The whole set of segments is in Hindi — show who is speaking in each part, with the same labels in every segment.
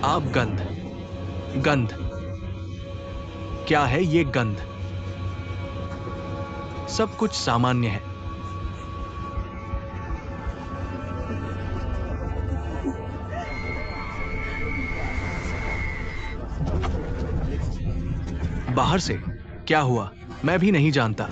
Speaker 1: आप गंध, गंध, क्या है ये गंध? सब कुछ सामान्य है। बाहर से क्या हुआ मैं भी नहीं जानता।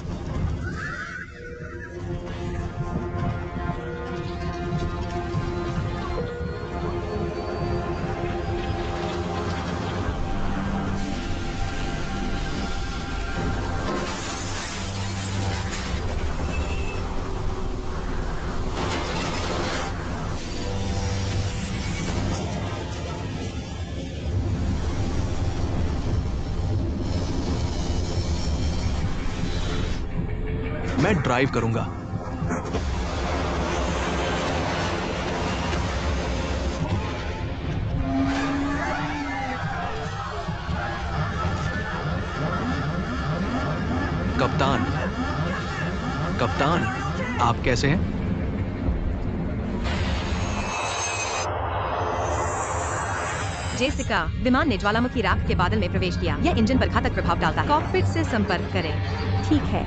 Speaker 1: मैं ड्राइव करूंगा। कप्तान, कप्तान, आप कैसे हैं?
Speaker 2: जेसिका, विमान ने ज्वालामुखी राख के बादल में प्रवेश किया। यह इंजन पर घातक प्रभाव डालता है। कॉकपिट से संपर्क करें।
Speaker 3: ठीक है।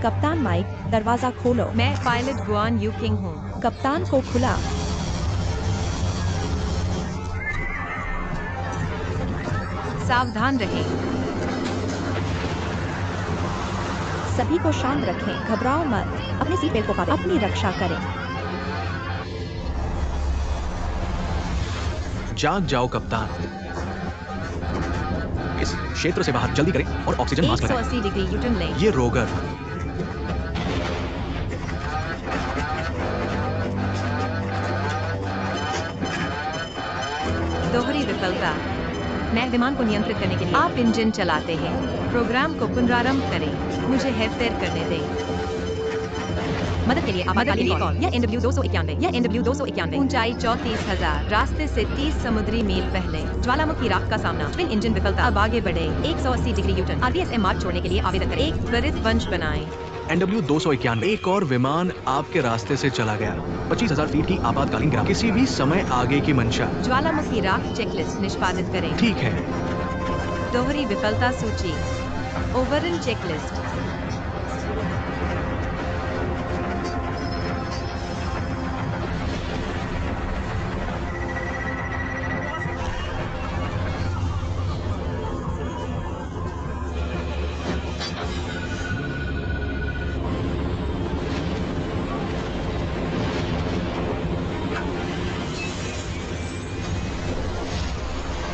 Speaker 3: कप्तान माइक, दरवाजा खोलो।
Speaker 2: मैं पायलट गुआन यू किंग हूँ।
Speaker 3: कप्तान को खुला।
Speaker 2: सावधान रहें।
Speaker 3: सभी को शांत रखें, घबराओ मत। अपने सीट बेल्ट को बांधें, अपनी रक्षा करें।
Speaker 1: जाग जाओ कप्तान। इस क्षेत्र से बाहर जल्दी करें और ऑक्सीजन मास्क लगाएं।
Speaker 2: 180 डिग्री यूटर्न लें।
Speaker 1: ये रोगर।
Speaker 2: दोहरी विफलता। मैं विमान को नियंत्रित करने के लिए आप इंजन चलाते हैं। प्रोग्राम को पुनरारंभ करें। मुझे हेरफेर करने दें। मदद के लिए आपातकालीन कॉल। यह NW 291। यह NW 291। ऊंचाई 34,000। रास्ते से 30 समुद्री मील पहले। ज्वालामुखी राख का सामना। ट्विन इंजन विफलता। अब आगे बढ़े। 180 डिग्री यूटर्न। RVSM मार्ग छोड़ने के लिए आवेदन करें। एक त्वरित वंश बनाएं।
Speaker 1: NW 291। एक और विमान आपके रास्ते से चला गया। 25,000 फीट की आपातकालीन गिरावट। किसी भी समय आगे की मंशा।
Speaker 2: ज्वालामुखी राख चेकलिस्ट निष्पादित करें।
Speaker 1: ठीक है।
Speaker 2: दोहरी विफलता सूची। Overrun checklist.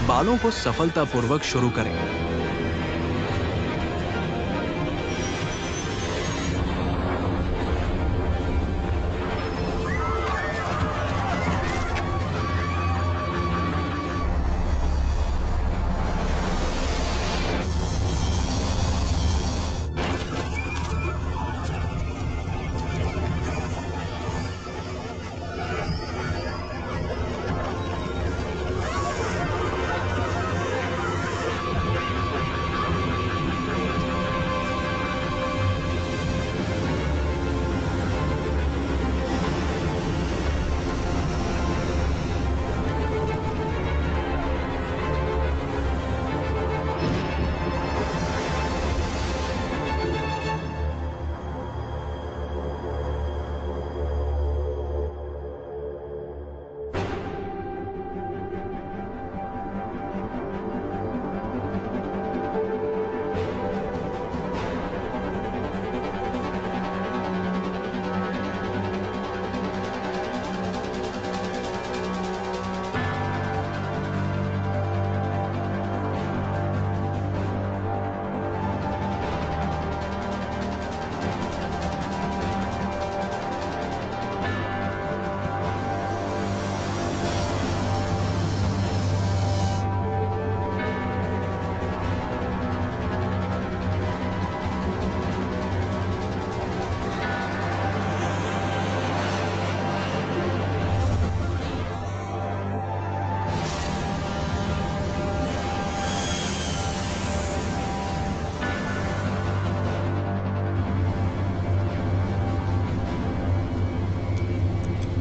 Speaker 1: बालों को सफलतापूर्वक शुरू करें।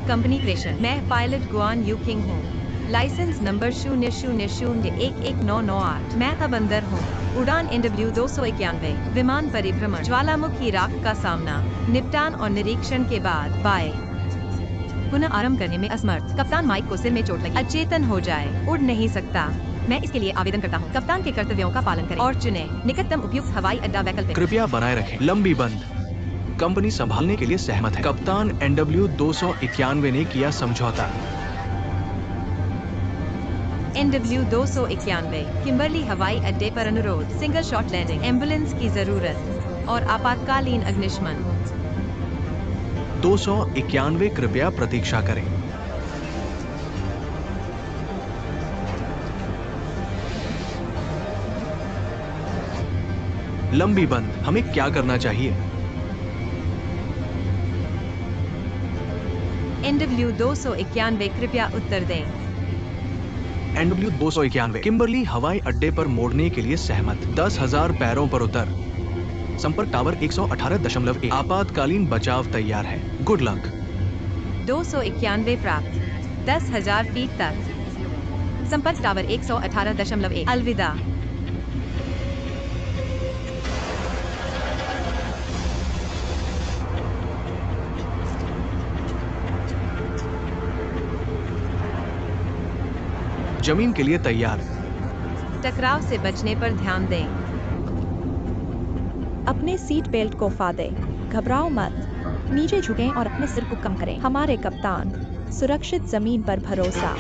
Speaker 2: कंपनी क्रेशन। मैं पायलट गुआन यू किंग हूँ। License number 00011998। मैं अब अंदर हूँ। उड़ान NW 291। विमान परिभ्रमण। ज्वालामुखी राख का सामना, निपटान और निरीक्षण के बाद बाय। पुनः आरंभ करने में असमर्थ। कप्तान माइक को सिर में चोट लगी, अचेतन हो जाए, उड़ नहीं सकता। मैं इसके लिए आवेदन करता हूँ। कप्तान के कर्तव्यों का पालन करें और चुनें निकटतम उपयुक्त हवाई अड्डा वैकल्पिक।
Speaker 1: कृपया बनाए रखें। लंबी बंद। कंपनी संभालने के लिए सहमत है। कप्तान NW 291 ने किया समझौता।
Speaker 2: NW 291 किम्बरली हवाई अड्डे पर अनुरोध। सिंगल शॉट लैंडिंग, एम्बुलेंस की जरूरत और आपातकालीन अग्निशमन।
Speaker 1: 291 कृपया प्रतीक्षा करें। लंबी बंद। हमें क्या करना चाहिए?
Speaker 2: NW 291 कृपया उत्तर दें।
Speaker 1: NW 291 किम्बरली हवाई अड्डे पर मोड़ने के लिए सहमत। 10,000 पैरों पर उतर। संपर्क टावर 118.1। आपातकालीन बचाव तैयार है। Good luck.
Speaker 2: 291 प्राप्त। 10,000 फीट तक। संपर्क टावर 118.1। अलविदा।
Speaker 1: जमीन के लिए तैयार।
Speaker 2: टकराव से बचने पर ध्यान दें।
Speaker 3: अपने सीट बेल्ट को फाड़ें। घबराओ मत। नीचे झुकें और अपने सिर को कम करें। हमारे कप्तान। सुरक्षित जमीन पर भरोसा।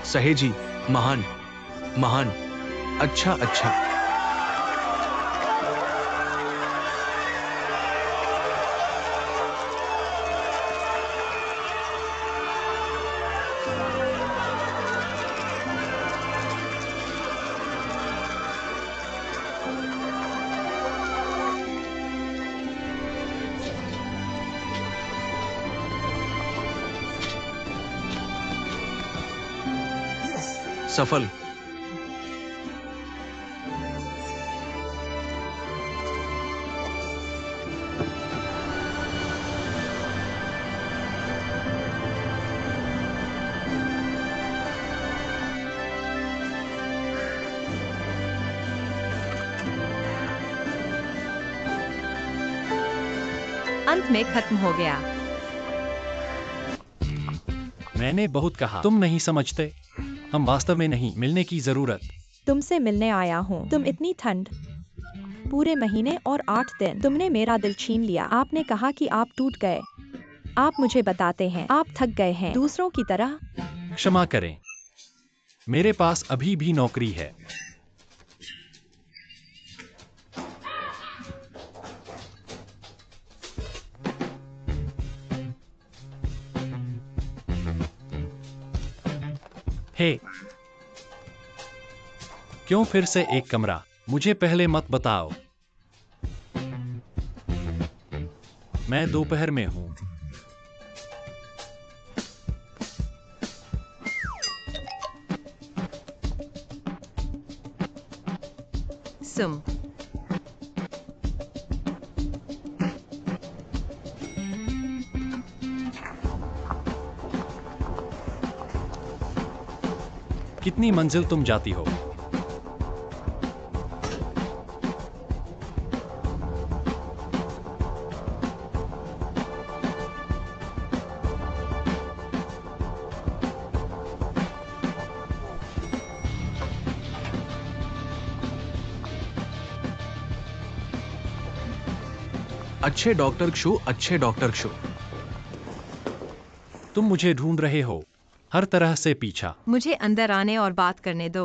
Speaker 1: सहेजी। महान। महान। अच्छा अच्छा। सफल।
Speaker 2: अंत में खत्म हो गया।
Speaker 4: मैंने बहुत कहा, तुम नहीं समझते। हम वास्तव में नहीं मिलने की जरूरत।
Speaker 3: तुमसे मिलने आया हूँ। तुम इतनी ठंड, पूरे महीने और 8 दिन। तुमने मेरा दिल छीन लिया। आपने कहा कि आप टूट गए। आप मुझे बताते हैं आप थक गए हैं दूसरों की तरह।
Speaker 4: क्षमा करें, मेरे पास अभी भी नौकरी है। हे, क्यों फिर से एक कमरा? मुझे पहले मत बताओ। मैं दोपहर में हूं।
Speaker 2: सुम।
Speaker 4: कितनी मंजिल तुम जाती हो?
Speaker 1: अच्छे डॉक्टर क्षु, अच्छे डॉक्टर क्षु।
Speaker 4: तुम मुझे ढूंढ रहे हो, हर तरह से पीछा।
Speaker 2: मुझे अंदर आने और बात करने दो।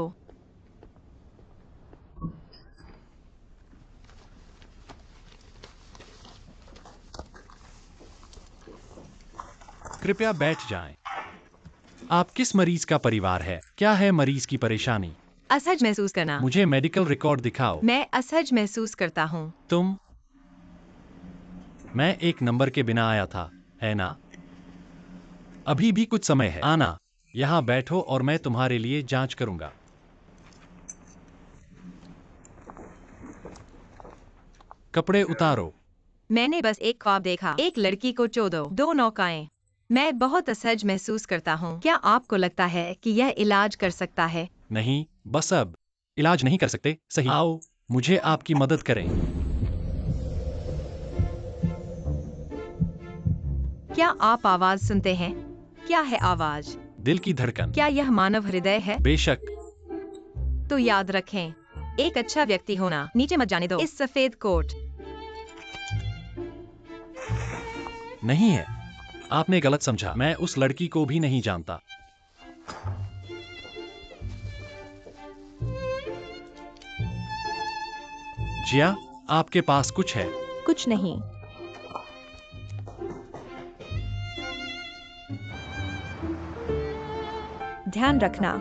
Speaker 4: कृपया बैठ जाएं। आप किस मरीज का परिवार है? क्या है मरीज की परेशानी?
Speaker 2: असहज महसूस करना।
Speaker 4: मुझे मेडिकल रिकॉर्ड दिखाओ।
Speaker 2: मैं असहज महसूस करता हूँ।
Speaker 4: तुम? मैं एक नंबर के बिना आया था, है ना? अभी भी कुछ समय है। आना, यहाँ बैठो और मैं तुम्हारे लिए जांच करूंगा। कपड़े उतारो।
Speaker 2: मैंने बस एक ख्वाब देखा, एक लड़की को चोदो, 2 नौकाएं। मैं बहुत असहज महसूस करता हूँ। क्या आपको लगता है कि यह इलाज कर सकता है?
Speaker 4: नहीं, बस अब इलाज नहीं कर सकते। सही। आओ, मुझे आपकी मदद करें।
Speaker 2: क्या आप आवाज सुनते हैं? क्या है आवाज?
Speaker 4: दिल की धड़कन।
Speaker 2: क्या यह मानव हृदय है?
Speaker 4: बेशक।
Speaker 2: तो याद रखें, एक अच्छा व्यक्ति होना। नीचे मत जाने दो। इस सफेद कोट।
Speaker 4: नहीं है, आपने गलत समझा। मैं उस लड़की को भी नहीं जानता। जिया, आपके पास कुछ है?
Speaker 3: कुछ नहीं। ध्यान रखना।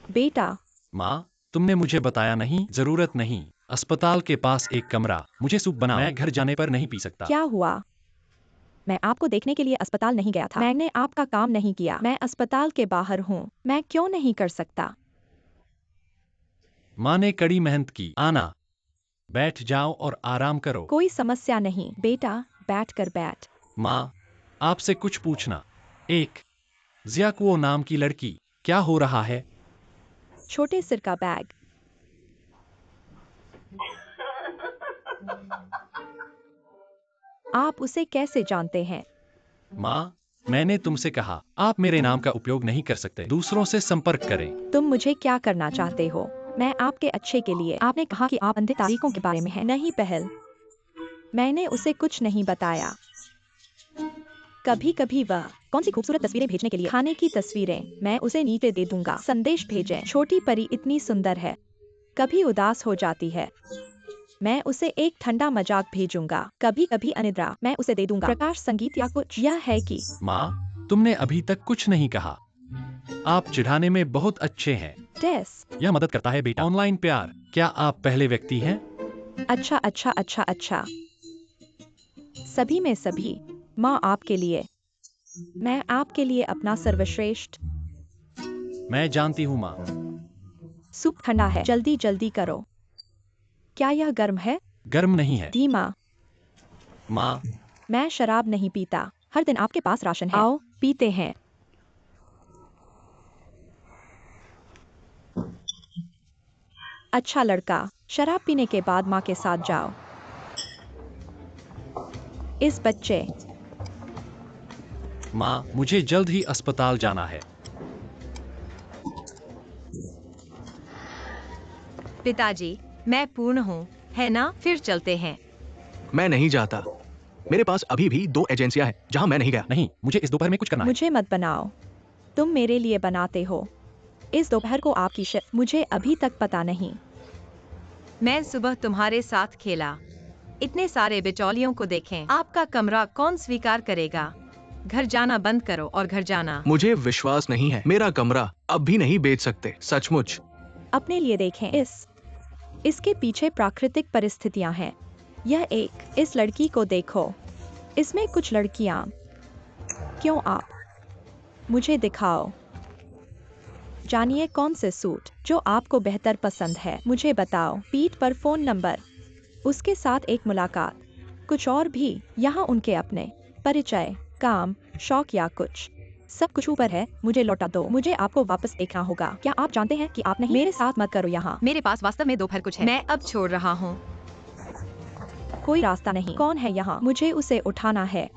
Speaker 3: बेटा,
Speaker 4: माँ, तुमने मुझे बताया नहीं। जरूरत नहीं। अस्पताल के पास एक कमरा। मुझे सूप बना। मैं घर जाने पर नहीं पी सकता।
Speaker 3: क्या हुआ? मैं आपको देखने के लिए अस्पताल नहीं गया था। मैंने आपका काम नहीं किया। मैं अस्पताल के बाहर हूँ। मैं क्यों नहीं कर सकता?
Speaker 4: माँ ने कड़ी मेहनत की। आना, बैठ जाओ और आराम करो।
Speaker 3: कोई समस्या नहीं बेटा, बैठ कर बैठ।
Speaker 4: माँ, आपसे कुछ पूछना। एक जियाकुओ नाम की लड़की, क्या हो रहा है?
Speaker 3: छोटे सिर का बैग। आप उसे कैसे जानते हैं?
Speaker 4: माँ, मैंने तुमसे कहा, आप मेरे नाम का उपयोग नहीं कर सकते। दूसरों से संपर्क करें।
Speaker 3: तुम मुझे क्या करना चाहते हो? मैं आपके अच्छे के लिए। आपने कहा कि आप अंधे तारीखों के बारे में है। नहीं पहल। मैंने उसे कुछ नहीं बताया। कभी कभी वह कौन सी खूबसूरत तस्वीरें भेजने के लिए। खाने की तस्वीरें। मैं उसे नीचे दे दूंगा। संदेश भेजें। छोटी परी इतनी सुंदर है, कभी उदास हो जाती है। मैं उसे एक ठंडा मजाक भेजूंगा। कभी कभी अनिद्रा। मैं उसे दे दूंगा प्रकाश संगीत या कुछ। यह है कि
Speaker 4: माँ, तुमने अभी तक कुछ नहीं कहा। आप चिढ़ाने में बहुत अच्छे हैं।
Speaker 3: टेस।
Speaker 4: यह मदद करता है बेटा। ऑनलाइन प्यार। क्या आप पहले व्यक्ति हैं?
Speaker 3: अच्छा अच्छा अच्छा अच्छा। सभी में सभी। माँ आपके लिए। मैं आपके लिए अपना सर्वश्रेष्ठ।
Speaker 4: मैं जानती हूँ माँ।
Speaker 3: सूप ठंडा है, जल्दी जल्दी करो। क्या यह गर्म है?
Speaker 4: गर्म नहीं है।
Speaker 3: धीमा।
Speaker 4: माँ,
Speaker 3: मैं शराब नहीं पीता। हर दिन आपके पास राशन है। आओ पीते हैं। अच्छा लड़का, शराब पीने के बाद माँ के साथ जाओ। इस बच्चे।
Speaker 4: माँ, मुझे जल्द ही अस्पताल जाना है।
Speaker 2: पिताजी, मैं पूर्ण हूँ, है ना? फिर चलते हैं।
Speaker 1: मैं नहीं जाता। मेरे पास अभी भी 2 एजेंसियां हैं जहां मैं नहीं गया।
Speaker 4: नहीं, मुझे इस दोपहर में कुछ करना है।
Speaker 3: मुझे मत बनाओ। तुम मेरे लिए बनाते हो। इस दोपहर को आपकी शिफ्ट। मुझे अभी तक पता नहीं।
Speaker 2: मैं सुबह तुम्हारे साथ खेला। इतने सारे बिचौलियों को देखें। आपका कमरा कौन स्वीकार करेगा? घर जाना बंद करो और घर जाना।
Speaker 1: मुझे विश्वास नहीं है। मेरा कमरा अब भी नहीं बेच सकते। सचमुच।
Speaker 3: अपने लिए देखें। इसके पीछे प्राकृतिक परिस्थितियां हैं। यह एक। इस लड़की को देखो। इसमें कुछ लड़कियां। क्यों आप? मुझे दिखाओ। जानिए कौन से सूट जो आपको बेहतर पसंद है। मुझे बताओ। पीठ पर फोन नंबर। उसके साथ एक मुलाकात। कुछ और भी। यहाँ उनके अपने परिचय, काम, शौक या कुछ। सब कुछ ऊपर है, मुझे लौटा दो। मुझे आपको वापस देखना होगा। क्या आप जानते हैं कि आप नहीं? मेरे साथ मत करो यहाँ।
Speaker 2: मेरे पास वास्तव में दोपहर कुछ है। मैं अब छोड़ रहा हूँ।
Speaker 3: कोई रास्ता नहीं। कौन है यहाँ? मुझे उसे उठाना है।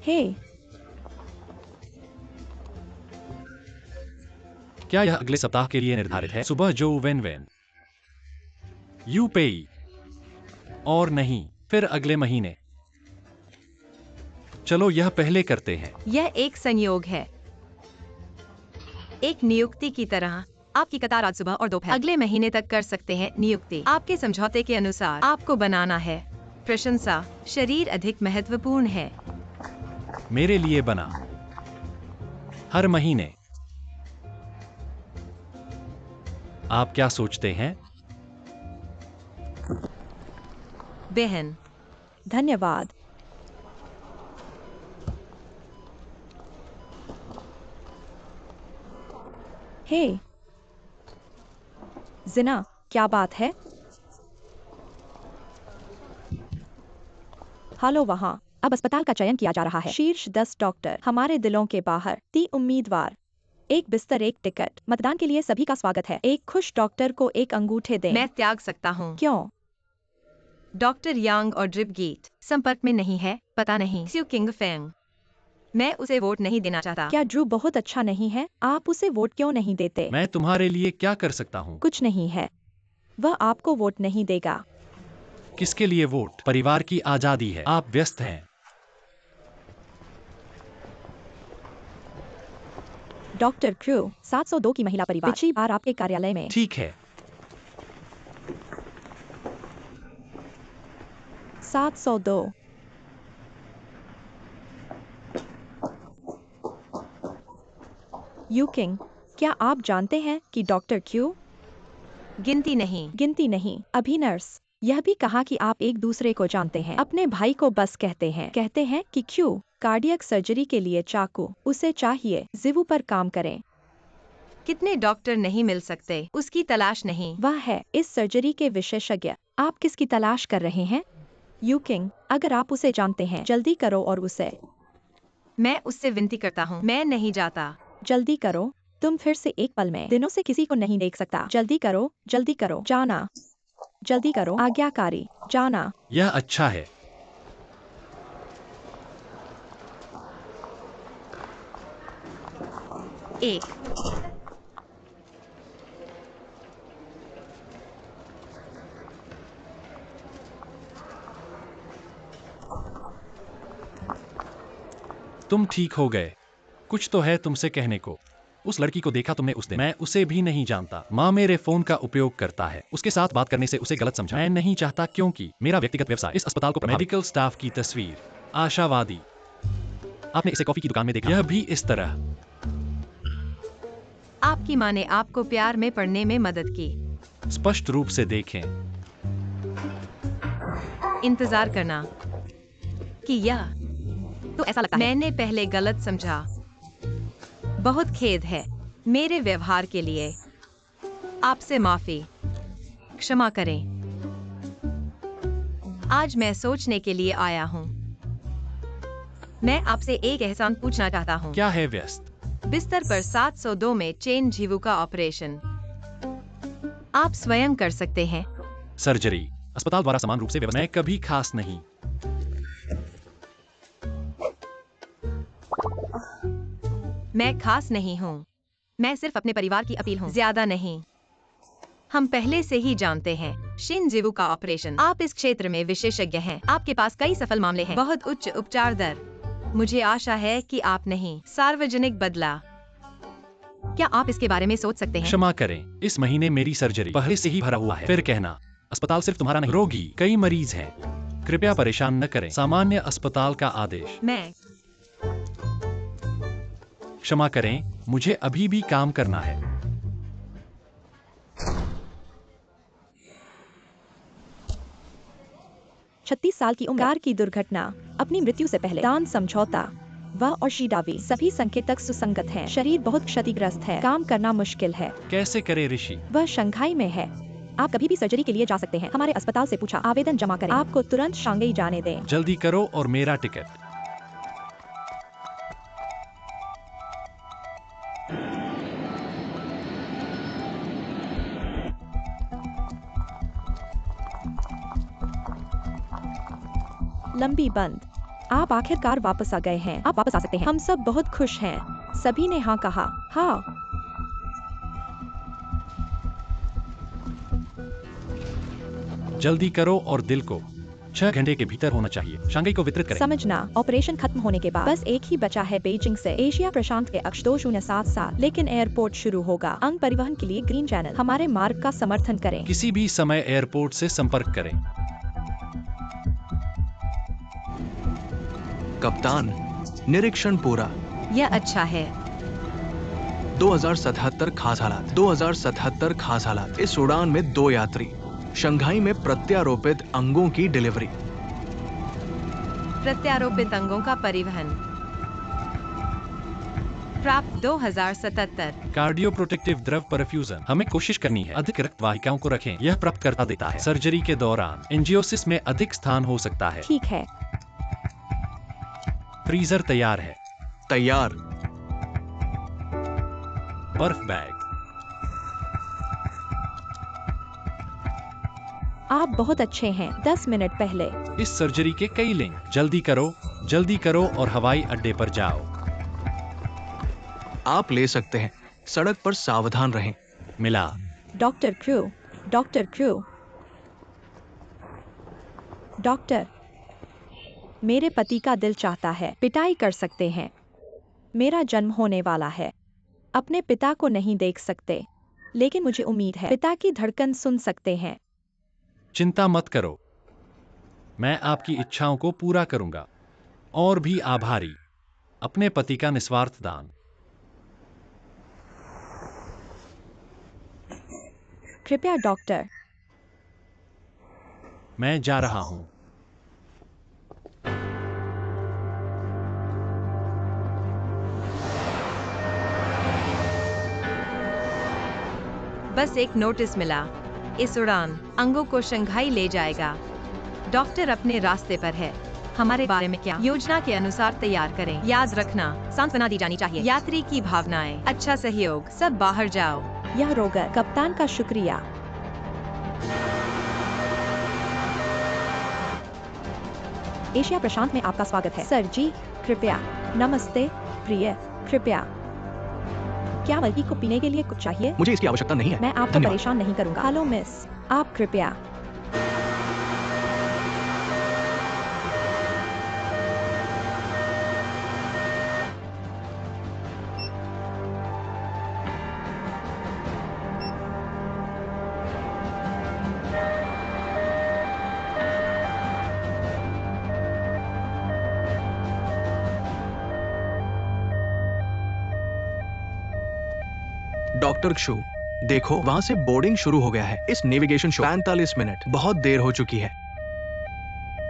Speaker 3: हे,
Speaker 4: क्या यह अगले सप्ताह के लिए निर्धारित है? सुबह जो वेन वेन यू पेई और नहीं, फिर अगले महीने। चलो यह पहले करते हैं।
Speaker 2: यह एक संयोग है, एक नियुक्ति की तरह। आपकी कतार आज सुबह और दोपहर अगले महीने तक कर सकते हैं। नियुक्ति आपके समझौते के अनुसार आपको बनाना है। प्रशंसा, शरीर अधिक महत्वपूर्ण है।
Speaker 4: मेरे लिए बना हर महीने। आप क्या सोचते हैं?
Speaker 2: बहन,
Speaker 3: धन्यवाद। हे, जिना, क्या बात है? हेलो वहाँ। अब अस्पताल का चयन किया जा रहा है। शीर्ष 10 डॉक्टर हमारे दिलों के बाहर। 3 उम्मीदवार, एक बिस्तर, एक टिकट। मतदान के लिए सभी का स्वागत है। एक खुश डॉक्टर को एक अंगूठे दें।
Speaker 2: मैं त्याग सकता हूँ।
Speaker 3: क्यों?
Speaker 2: डॉक्टर यांग और ड्रिप गेट संपर्क में नहीं है। पता नहीं। स्यू किंग फेंग, मैं उसे वोट नहीं देना चाहता।
Speaker 3: क्या ड्रू बहुत अच्छा नहीं है? आप उसे वोट क्यों नहीं देते?
Speaker 4: मैं तुम्हारे लिए क्या कर सकता हूँ?
Speaker 3: कुछ नहीं है। वह आपको वोट नहीं देगा।
Speaker 4: किसके लिए वोट? परिवार की आजादी है। आप व्यस्त हैं।
Speaker 3: डॉक्टर क्रू, 702 की महिला परिवार पिछली बार आपके कार्यालय में।
Speaker 4: ठीक है।
Speaker 3: 702। यू किंग, क्या आप जानते हैं कि डॉक्टर क्यू?
Speaker 2: गिनती नहीं।
Speaker 3: गिनती नहीं। अभी नर्स यह भी कहा कि आप एक दूसरे को जानते हैं। अपने भाई को बस कहते हैं कि क्यू कार्डियक सर्जरी के लिए चाकू उसे चाहिए। जिवू पर काम करें।
Speaker 2: कितने डॉक्टर नहीं मिल सकते? उसकी तलाश नहीं।
Speaker 3: वह है इस सर्जरी के विशेषज्ञ। आप किसकी तलाश कर रहे हैं? यू किंग, अगर आप उसे जानते हैं, जल्दी करो और उसे।
Speaker 2: मैं उससे विनती करता हूँ, मैं नहीं जाता।
Speaker 3: जल्दी करो। तुम फिर से एक पल में दिनों से किसी को नहीं देख सकता। जल्दी करो, जल्दी करो, जाना। जल्दी करो, आज्ञाकारी, जाना।
Speaker 4: यह अच्छा है।
Speaker 2: एक
Speaker 4: तुम ठीक हो गए। कुछ तो है तुमसे कहने को। उस लड़की को देखा तुमने उस दिन? मैं उसे भी नहीं जानता। माँ मेरे फोन का उपयोग करता है। उसके साथ बात करने से उसे गलत समझा। मैं नहीं चाहता क्योंकि मेरा व्यक्तिगत व्यवसाय इस अस्पताल को मेडिकल स्टाफ की तस्वीर। आशावादी। आपने इसे कॉफी की दुकान में देखा? यह भी इस तरह।
Speaker 2: आपकी माँ ने आपको प्यार में पड़ने में मदद की।
Speaker 4: स्पष्ट रूप से देखें।
Speaker 2: इंतजार करना कि यह
Speaker 3: तो ऐसा लगता है।
Speaker 2: मैंने पहले गलत समझा। बहुत खेद है मेरे व्यवहार के लिए। आपसे माफी। क्षमा करें। आज मैं सोचने के लिए आया हूँ। मैं आपसे एक एहसान पूछना चाहता हूँ।
Speaker 4: क्या है व्यस्त?
Speaker 2: बिस्तर पर 702 में चेन झिवू का ऑपरेशन आप स्वयं कर सकते हैं।
Speaker 4: सर्जरी अस्पताल द्वारा समान रूप से व्यवस्था। मैं कभी खास नहीं।
Speaker 2: मैं खास नहीं हूँ। मैं सिर्फ अपने परिवार की अपील हूँ, ज्यादा नहीं। हम पहले से ही जानते हैं शिन जिवू का ऑपरेशन। आप इस क्षेत्र में विशेषज्ञ हैं। आपके पास कई सफल मामले हैं। बहुत उच्च उपचार दर। मुझे आशा है कि आप नहीं। सार्वजनिक बदला। क्या आप इसके बारे में सोच सकते हैं?
Speaker 4: क्षमा करें, इस महीने मेरी सर्जरी पहले से ही भरा हुआ है। फिर कहना अस्पताल सिर्फ तुम्हारा नहीं, रोगी कई मरीज हैं। कृपया परेशान न करें। सामान्य अस्पताल का आदेश।
Speaker 2: मैं
Speaker 4: क्षमा करें, मुझे अभी भी काम करना है।
Speaker 3: छत्तीस साल की उम्र। कार की दुर्घटना, अपनी मृत्यु से पहले दान समझौता। वह और शीडावी सभी संकेतक सुसंगत हैं। शरीर बहुत क्षतिग्रस्त है। काम करना मुश्किल है।
Speaker 4: कैसे करे ऋषि?
Speaker 3: वह शंघाई में है। आप कभी भी सर्जरी के लिए जा सकते हैं। हमारे अस्पताल से पूछा। आवेदन जमा करें। आपको तुरंत शांघाई जाने दें।
Speaker 4: जल्दी करो और मेरा टिकट।
Speaker 3: लंबी बंद। आप आखिरकार वापस आ गए हैं। आप वापस आ सकते हैं। हम सब बहुत खुश हैं। सभी ने हाँ कहा। हाँ।
Speaker 4: जल्दी करो और दिल को 6 घंटे के भीतर होना चाहिए। शंघाई को वितरित करें।
Speaker 3: समझना, ऑपरेशन खत्म होने के बाद बस एक ही बचा है बेजिंग से एशिया प्रशांत के अक्ष 2077, लेकिन एयरपोर्ट शुरू होगा। अंग परिवहन के लिए ग्रीन चैनल हमारे मार्ग का समर्थन करें।
Speaker 4: किसी भी समय एयरपोर्ट से संपर्क करें।
Speaker 1: कप्तान, निरीक्षण पूरा।
Speaker 2: यह अच्छा है।
Speaker 1: 2077 खास हालात। 2077 खास हालात। इस उड़ान में 2 यात्री। शंघाई में प्रत्यारोपित अंगों की डिलीवरी।
Speaker 2: प्रत्यारोपित अंगों का परिवहन। प्राप्त 2077।
Speaker 4: कार्डियो प्रोटेक्टिव द्रव परफ्यूजन। हमें कोशिश करनी है अधिक रक्त वाहिकाओं को रखें। यह प्राप्तकर्ता देता है। सर्जरी के दौरान एंजियोसिस में अधिक स्थान हो सकता है।
Speaker 3: ठीक है।
Speaker 4: फ्रीजर तैयार है।
Speaker 1: तैयार।
Speaker 4: बर्फ बैग।
Speaker 3: आप बहुत अच्छे हैं। 10 मिनट पहले।
Speaker 4: इस सर्जरी के कई लिंक। जल्दी करो और हवाई अड्डे पर जाओ।
Speaker 1: आप ले सकते हैं। सड़क पर सावधान रहें।
Speaker 4: मिला।
Speaker 3: Doctor crew. डॉक्टर, मेरे पति का दिल चाहता है। पिटाई कर सकते हैं। मेरा जन्म होने वाला है। अपने पिता को नहीं देख सकते, लेकिन मुझे उम्मीद है पिता की धड़कन सुन सकते हैं।
Speaker 4: चिंता मत करो, मैं आपकी इच्छाओं को पूरा करूंगा। और भी आभारी। अपने पति का निस्वार्थ दान।
Speaker 3: कृपया डॉक्टर।
Speaker 4: मैं जा रहा हूं।
Speaker 2: बस एक नोटिस मिला। इस उड़ान अंगों को शंघाई ले जाएगा। डॉक्टर अपने रास्ते पर है। हमारे बारे में क्या? योजना के अनुसार तैयार करें। याद रखना, सांत्वना दी जानी चाहिए। यात्री की भावनाएं, अच्छा सहयोग। सब बाहर जाओ।
Speaker 3: यह रोगर कप्तान का शुक्रिया। एशिया प्रशांत में आपका स्वागत है। सर जी, कृपया। नमस्ते प्रिय, कृपया। क्या मल्टी को पीने के लिए कुछ चाहिए?
Speaker 1: मुझे इसकी आवश्यकता नहीं है।
Speaker 3: मैं आपको
Speaker 1: धन्यवाद।
Speaker 3: परेशान नहीं करूंगा। हेलो मिस, आप कृपया।
Speaker 1: डॉक्टर क्षु, देखो वहां से बोर्डिंग शुरू हो गया है। इस नेविगेशन शो 45 मिनट, बहुत देर हो चुकी है।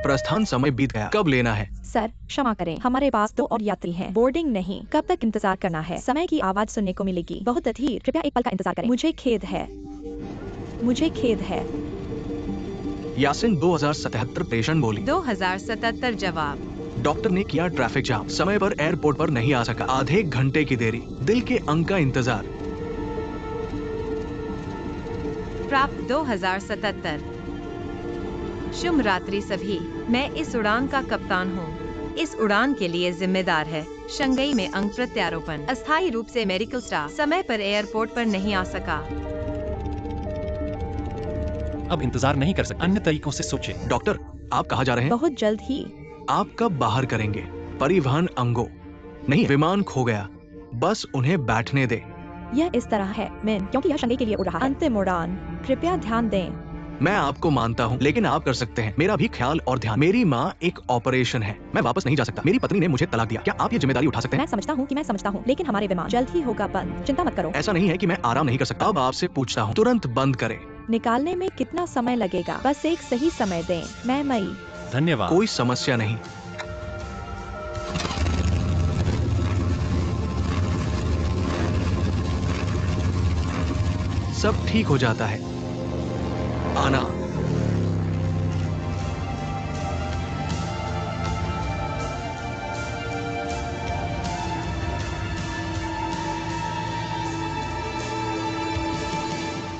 Speaker 1: प्रस्थान समय बीत गया। कब लेना है?
Speaker 3: सर, क्षमा करें, हमारे पास 2 और यात्री हैं। बोर्डिंग नहीं। कब तक इंतजार करना है? समय की आवाज सुनने को मिलेगी। बहुत अधीर। कृपया एक पल का इंतजार करें। मुझे खेद है।
Speaker 1: यासिन 2077 पेशेंट बोली।
Speaker 2: 2077 जवाब।
Speaker 1: डॉक्टर ने किया ट्रैफिक जाम। समय पर एयरपोर्ट पर नहीं आ सका। आधे घंटे की देरी। दिल के अंग का इंतजार।
Speaker 2: प्राप्त 2077। शुभ रात्रि सभी। मैं इस उड़ान का कप्तान हूँ। इस उड़ान के लिए जिम्मेदार है शंघाई में अंग प्रत्यारोपण। अस्थायी रूप से मेडिकल स्टाफ समय पर एयरपोर्ट पर नहीं आ सका।
Speaker 4: अब इंतजार नहीं कर सकते। अन्य तरीकों से सोचें।
Speaker 1: डॉक्टर, आप कहाँ जा रहे हैं?
Speaker 3: बहुत जल्द ही।
Speaker 1: आप कब बाहर करेंगे? परिवहन अंगों नहीं, विमान खो गया। बस उन्हें बैठने दे।
Speaker 3: यह इस तरह है मैन, क्योंकि यह शंघाई के लिए उड़ रहा है। अंतिम उड़ान। कृपया ध्यान दें।
Speaker 1: मैं आपको मानता हूँ, लेकिन आप कर सकते हैं। मेरा भी ख्याल और ध्यान। मेरी माँ एक ऑपरेशन है। मैं वापस नहीं जा सकता। मेरी पत्नी ने मुझे तलाक दिया। क्या आप ये जिम्मेदारी उठा सकते हैं?
Speaker 3: मैं समझता हूँ, लेकिन हमारे विमान जल्द ही होगा बंद। चिंता मत करो।
Speaker 1: ऐसा नहीं है कि मैं आराम नहीं कर सकता। अब आपसे पूछता हूँ, तुरंत बंद करें।
Speaker 3: निकालने में कितना समय लगेगा? बस एक सही समय दें। मैं मई।
Speaker 4: धन्यवाद।
Speaker 1: कोई समस्या नहीं। सब ठीक हो जाता है। आना।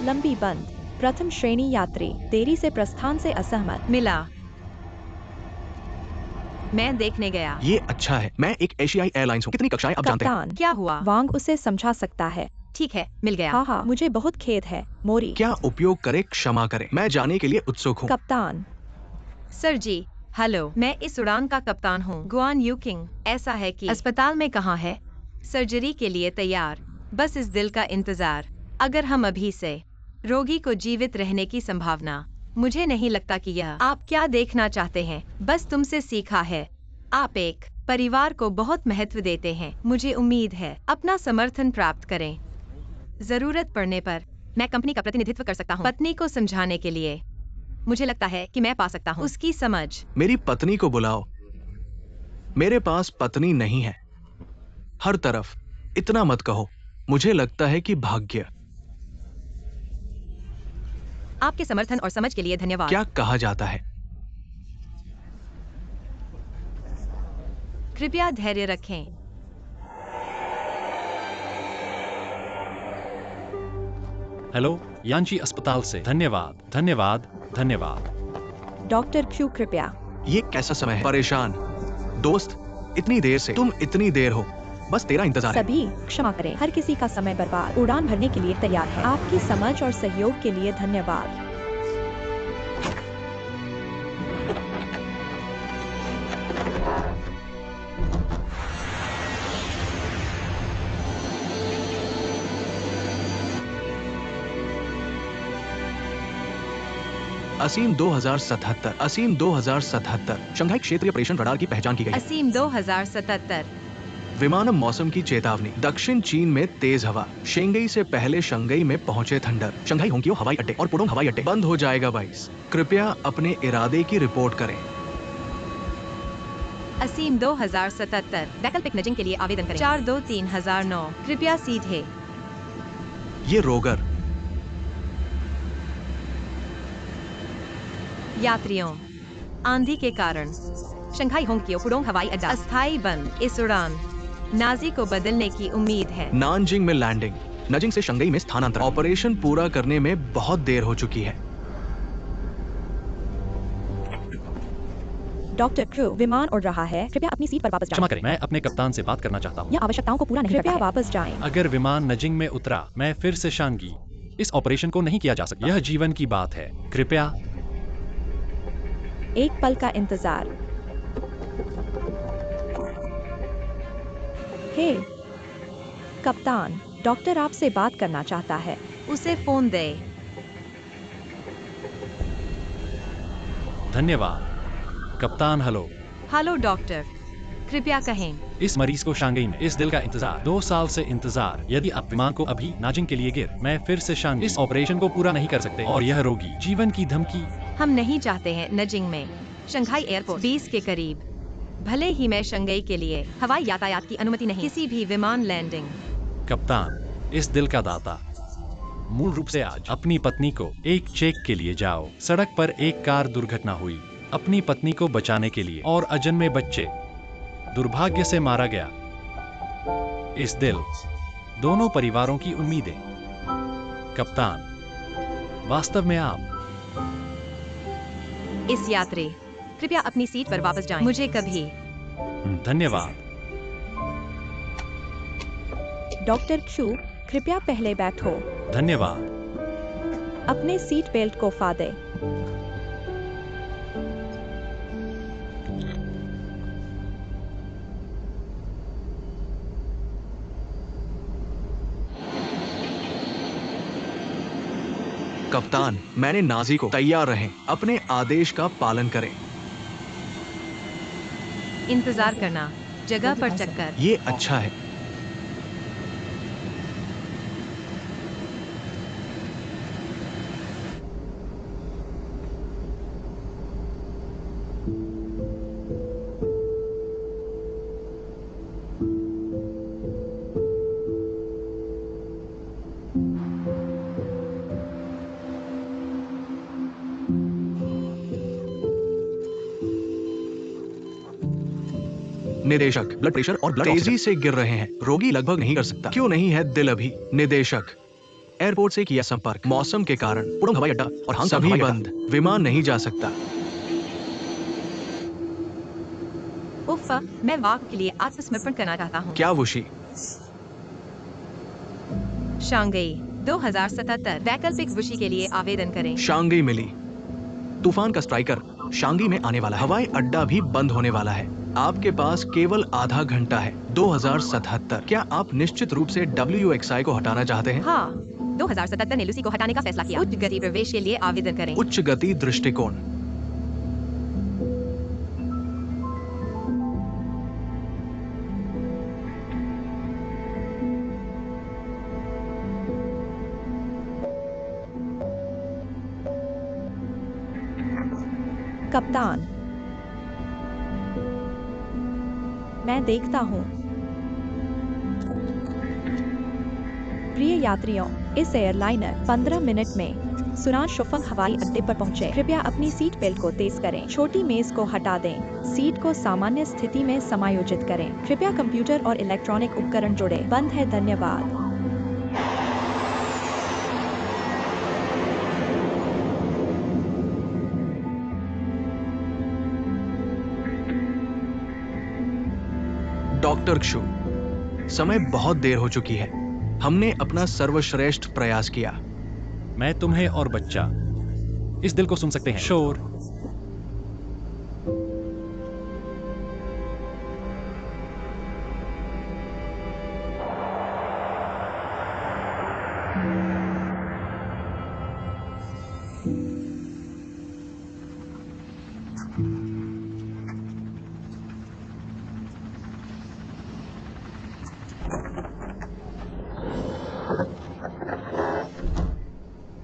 Speaker 3: लंबी बंद। प्रथम श्रेणी यात्री देरी से प्रस्थान से असहमत।
Speaker 2: मिला। मैं देखने गया।
Speaker 1: ये अच्छा है। मैं एक एशियाई एयरलाइंस हूँ। कितनी कक्षाएं आप जानते हैं?
Speaker 3: कप्तान,
Speaker 2: क्या हुआ?
Speaker 3: वांग उसे समझा सकता है।
Speaker 2: ठीक है, मिल गया।
Speaker 3: हाँ, मुझे बहुत खेद है, मोरी।
Speaker 1: क्या उपयोग करे, क्षमा करे। मैं जाने के लिए उत्सुक हूँ।
Speaker 3: कप्तान,
Speaker 2: सर जी, हेलो, मैं इस उड़ान का कप्तान हूँ, गुआन यू किंग। ऐसा है कि अस्पताल में कहाँ है? सर्जरी के लिए तैयार, बस इस दिल का इंतजार। अगर हम अभी से रोगी को जीवित रहने की संभावना, मुझे नहीं लगता कि यह आप क्या देखना चाहते हैं। बस तुमसे सीखा है, आप एक परिवार को बहुत महत्व देते हैं। मुझे उम्मीद है अपना समर्थन प्राप्त करें। जरूरत पड़ने पर मैं कंपनी का प्रतिनिधित्व कर सकता हूँ, पत्नी को समझाने के लिए। मुझे लगता है कि मैं पा सकता हूँ उसकी समझ।
Speaker 1: मेरी पत्नी को बुलाओ। मेरे पास पत्नी नहीं है। हर तरफ इतना मत कहो। मुझे लगता है कि भाग्य।
Speaker 2: आपके समर्थन और समझ के लिए धन्यवाद।
Speaker 1: क्या कहा जाता है?
Speaker 2: कृपया धैर्य रखें।
Speaker 4: हेलो, यांची अस्पताल से। धन्यवाद, धन्यवाद, धन्यवाद।
Speaker 3: डॉक्टर क्यू कृपया।
Speaker 1: ये कैसा समय है? परेशान दोस्त, इतनी देर से। तुम इतनी देर हो, बस तेरा इंतजार है।
Speaker 3: सभी क्षमा करें, हर किसी का समय बर्बाद। उड़ान भरने के लिए तैयार है। आपकी समझ और सहयोग के लिए धन्यवाद।
Speaker 1: असीम 2077, असीम 2077। शंघाई क्षेत्रीय प्रेषण रडार की पहचान की गई है।
Speaker 2: असीम 2077।
Speaker 1: विमानम मौसम की चेतावनी। दक्षिण चीन में तेज हवा। शेंगई से पहले शंघाई में पहुंचे थंडर। शंघाई होंगियो हवाई अड्डे और पुडोंग हवाई अड्डे बंद हो जाएगा 22। कृपया अपने इरादे की रिपोर्ट करें।
Speaker 2: असीम 2077। वैकल्पिक नजिंग के लिए आवेदन करें। 423-1009। कृपया सीधे।
Speaker 1: ये रोगर।
Speaker 2: यात्रियों, आंधी के कारण शंघाई होंगियो पुडोंग हवाई अड्डा अस्थायी बंद। इस उड़ान नाजी को बदलने की उम्मीद है।
Speaker 1: नानजिंग में लैंडिंग। नजिंग से शंघाई में स्थानांतरण। ऑपरेशन पूरा करने में बहुत देर हो चुकी है।
Speaker 3: डॉक्टर क्रू, विमान उड़ रहा है, कृपया अपनी सीट पर वापस
Speaker 4: क्षमा
Speaker 3: जाएं।
Speaker 4: करें, मैं अपने कप्तान से बात करना चाहता हूँ।
Speaker 3: यह आवश्यकताओं को पूरा नहीं करता है। कृपया वापस जाएं।
Speaker 4: अगर विमान नजिंग में उतरा, मैं फिर से शांगी। इस ऑपरेशन को नहीं किया जा सकता। यह जीवन की बात है। कृपया।
Speaker 3: एक पल का इंतजार। हे कप्तान, डॉक्टर आपसे बात करना चाहता है।
Speaker 2: उसे फोन दे।
Speaker 4: धन्यवाद कप्तान। हेलो।
Speaker 2: हेलो डॉक्टर, कृपया कहें।
Speaker 4: इस मरीज को शांघाई में इस दिल का इंतजार, 2 साल से इंतजार। यदि आप विमान को अभी नाजिंग के लिए गिर, मैं फिर से शांघाई इस ऑपरेशन को पूरा नहीं कर सकते। और यह रोगी जीवन की धमकी।
Speaker 2: हम नहीं चाहते हैं नजिंग में शंघाई एयरपोर्ट 20 के करीब। भले ही मैं शंघाई के लिए हवाई यातायात की अनुमति नहीं, किसी भी विमान लैंडिंग।
Speaker 4: कप्तान, इस दिल का दाता, मूल रूप से आज अपनी पत्नी को एक चेक के लिए जाओ। सड़क पर एक कार दुर्घटना हुई। अपनी पत्नी को बचाने के लिए और अजन्मे बच्चे दुर्भाग्य से मारा गया। इस दिल, दोनों परिवारों की उम्मीदें। कप्तान, वास्तव में आप।
Speaker 2: इस यात्री, कृपया अपनी सीट पर वापस जाएं। मुझे कभी।
Speaker 4: धन्यवाद।
Speaker 3: डॉक्टर क्यू, कृपया पहले बैठो।
Speaker 4: धन्यवाद।
Speaker 3: अपने सीट बेल्ट को फादे।
Speaker 1: कप्तान, मैंने नाजी को। तैयार रहें, अपने आदेश का पालन करें।
Speaker 2: इंतजार करना, जगह पर चक्कर।
Speaker 1: ये अच्छा है। निदेशक, ब्लड प्रेशर और ब्लड तेजी से गिर रहे हैं। रोगी लगभग नहीं कर सकता। क्यों नहीं है दिल अभी? निदेशक, एयरपोर्ट से किया संपर्क, मौसम के कारण पुडोंग हवाई अड्डा और हांगकांग सभी बंद, विमान नहीं जा सकता।
Speaker 2: उफ, मैं वाक के लिए आत्मसमर्पण करना चाहता हूँ।
Speaker 1: क्या वुशी?
Speaker 2: शांघाई 2077 वैकल्पिक वुशी के लिए आवेदन करें।
Speaker 1: शांघाई मिली। तूफान का स्ट्राइकर शांघाई में आने वाला है। हवाई अड्डा भी बंद होने वाला है। आपके पास केवल आधा घंटा है। 2077। क्या आप निश्चित रूप से WXI को हटाना चाहते हैं?
Speaker 2: हाँ, 2077 ने लूसी को हटाने का फैसला किया। उच्च गति प्रवेश के लिए आवेदन करें।
Speaker 1: उच्च गति दृष्टिकोण।
Speaker 3: कप्तान, मैं देखता हूँ। प्रिय यात्रियों, इस एयरलाइनर 15 मिनट में सुनान शुफंग हवाई अड्डे पर पहुंचे। कृपया अपनी सीट बेल्ट को तेज करें। छोटी मेज को हटा दें। सीट को सामान्य स्थिति में समायोजित करें। कृपया कंप्यूटर और इलेक्ट्रॉनिक उपकरण जोड़ें। बंद है। धन्यवाद।
Speaker 1: डॉक्टर क्षु, समय बहुत देर हो चुकी है। हमने अपना सर्वश्रेष्ठ प्रयास किया।
Speaker 4: मैं तुम्हें और बच्चा इस दिल को सुन सकते हैं। शोर।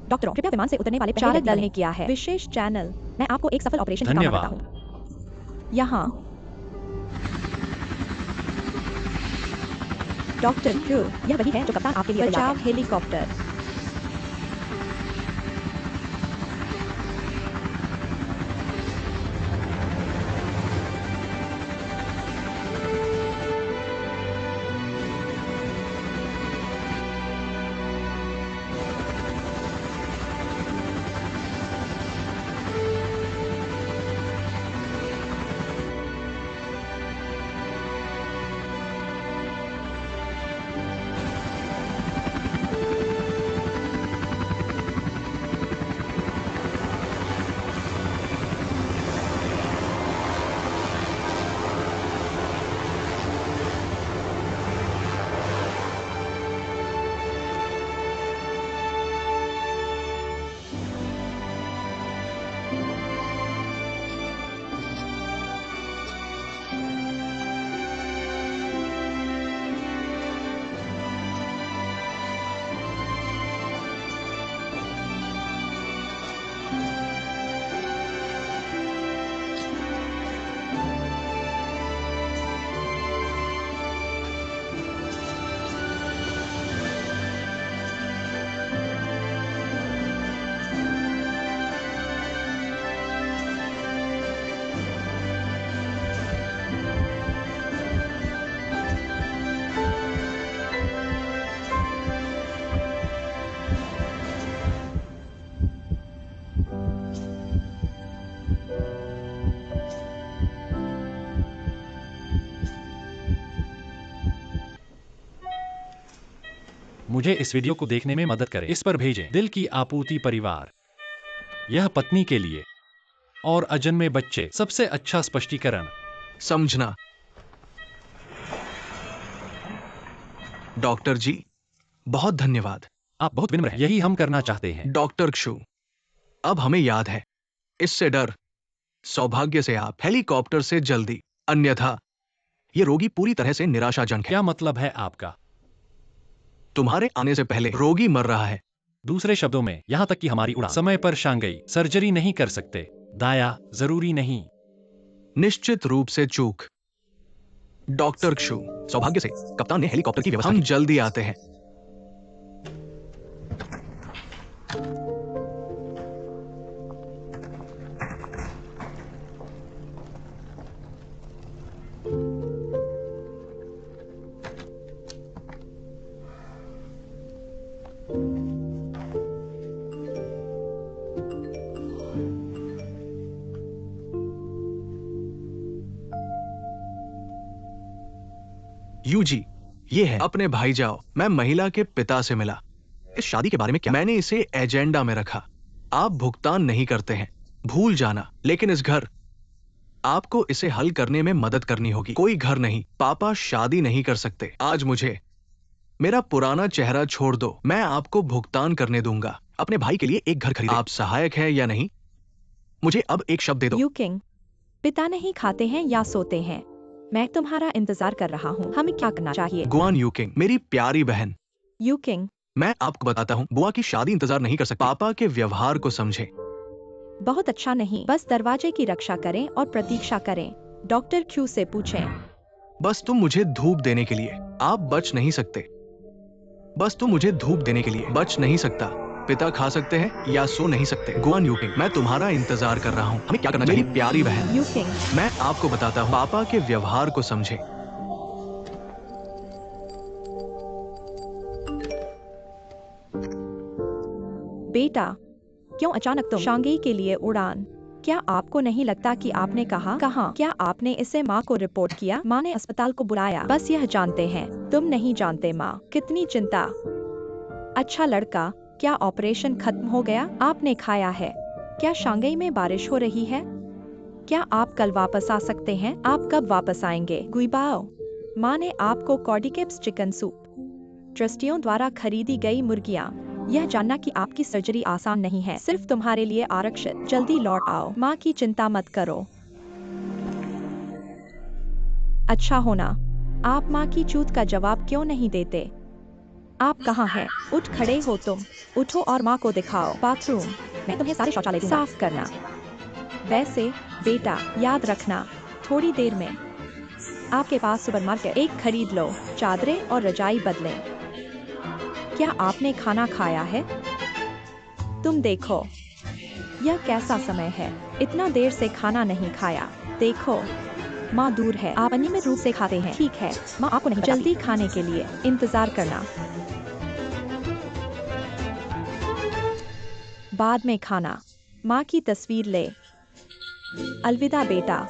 Speaker 3: डॉक्टरों, कृपया विमान से उतरने वाले चालक दल ने किया है। विशेष चैनल, मैं आपको एक सफल ऑपरेशन की कामना करता हूँ। यहाँ डॉक्टर क्यू, यह वही है जो कप्तान आपके लिए बचाव हेलीकॉप्टर।
Speaker 4: मुझे इस वीडियो को देखने में मदद करें। इस पर भेजें। दिल की आपूर्ति परिवार, यह पत्नी के लिए और अजन्मे बच्चे। सबसे अच्छा स्पष्टीकरण
Speaker 1: समझना। डॉक्टर जी, बहुत धन्यवाद।
Speaker 4: आप बहुत विनम्र हैं। यही हम करना चाहते हैं।
Speaker 1: डॉक्टर क्षु, अब हमें याद है। इससे डर, सौभाग्य से आप हेलीकॉप्टर से जल्दी, अन्यथा ये रोगी पूरी तरह से निराशाजनक है।
Speaker 4: क्या मतलब है आपका?
Speaker 1: तुम्हारे आने से पहले रोगी मर रहा है।
Speaker 4: दूसरे शब्दों में, यहाँ तक कि हमारी उड़ान समय पर शांघाई सर्जरी नहीं कर सकते। दाया जरूरी नहीं।
Speaker 1: निश्चित रूप से चूक। डॉक्टर क्षु, सौभाग्य से कप्तान ने हेलीकॉप्टर की व्यवस्था की। हम जल्दी आते हैं। यूजी, ये है। अपने भाई जाओ। मैं महिला के पिता से मिला। इस शादी के बारे में क्या? मैंने इसे एजेंडा में रखा। आप भुगतान नहीं करते हैं, भूल जाना। लेकिन इस घर, आपको इसे हल करने में मदद करनी होगी। कोई घर नहीं, पापा शादी नहीं कर सकते। आज मुझे मेरा पुराना चेहरा छोड़ दो। मैं आपको भुगतान करने दूंगा। अपने भाई के लिए एक घर खरीदे। आप सहायक हैं या नहीं? मुझे अब एक शब्द दे दो।
Speaker 3: यू किंग, पिता नहीं खाते हैं या सोते हैं? मैं तुम्हारा इंतजार कर रहा हूँ। हमें क्या करना चाहिए?
Speaker 1: गुआन यू किंग, मेरी प्यारी बहन,
Speaker 3: यू किंग,
Speaker 1: मैं आपको बताता हूँ, बुआ की शादी इंतजार नहीं कर सकती। पापा के व्यवहार को समझे।
Speaker 3: बहुत अच्छा नहीं, बस दरवाजे की रक्षा करें और प्रतीक्षा करें। डॉक्टर क्यू से पूछें।
Speaker 1: बस तुम मुझे धूप देने के लिए। आप बच नहीं सकते। बस तुम मुझे धूप देने के लिए। बच नहीं सकता। पिता खा सकते हैं या सो नहीं सकते। गुआन यू किंग, मैं तुम्हारा इंतजार कर रहा हूँ। हमें क्या करना चाहिए? मेरी प्यारी बहन,
Speaker 3: यू किंग,
Speaker 1: मैं आपको बताता हूँ, पापा के व्यवहार को समझे।
Speaker 3: बेटा, क्यों अचानक तुम शांघाई के लिए उड़ान? क्या आपको नहीं लगता कि आपने कहा? क्या आपने इसे माँ को रिपोर्ट किया? माँ ने अस्पताल को बुलाया। बस यह जानते हैं, तुम नहीं जानते माँ कितनी चिंता। अच्छा लड़का, क्या ऑपरेशन खत्म हो गया? आपने खाया है? क्या शांघाई में बारिश हो रही है? क्या आप कल वापस आ सकते हैं? आप कब वापस आएंगे? गुइबाओ, माँ ने आपको कॉर्डिकेप्स चिकन सूप, ट्रस्टियों द्वारा खरीदी गई मुर्गियाँ, यह जानना कि आपकी सर्जरी आसान नहीं है, सिर्फ तुम्हारे लिए आरक्षित। जल्दी लौट आओ। माँ की चिंता मत करो। अच्छा होना। आप माँ की चूत का जवाब क्यों नहीं देते? आप कहाँ हैं? उठ खड़े हो तुम। उठो और माँ को दिखाओ। बाथरूम, मैं तुम्हें सारे शौचालय दूंगा। साफ करना। वैसे बेटा, याद रखना, थोड़ी देर में आपके पास सुपरमार्केट एक खरीद लो। चादरें और रजाई बदलें। क्या आपने खाना खाया है? तुम देखो, यह कैसा समय है? इतना देर से खाना नहीं खाया। देखो, माँ दूर है। आप अनियमित रूप से खाते हैं। ठीक है, माँ आपको नहीं बताती। जल्दी खाने के लिए इंतजार करना। बाद में खाना। माँ की तस्वीर ले। अलविदा बेटा।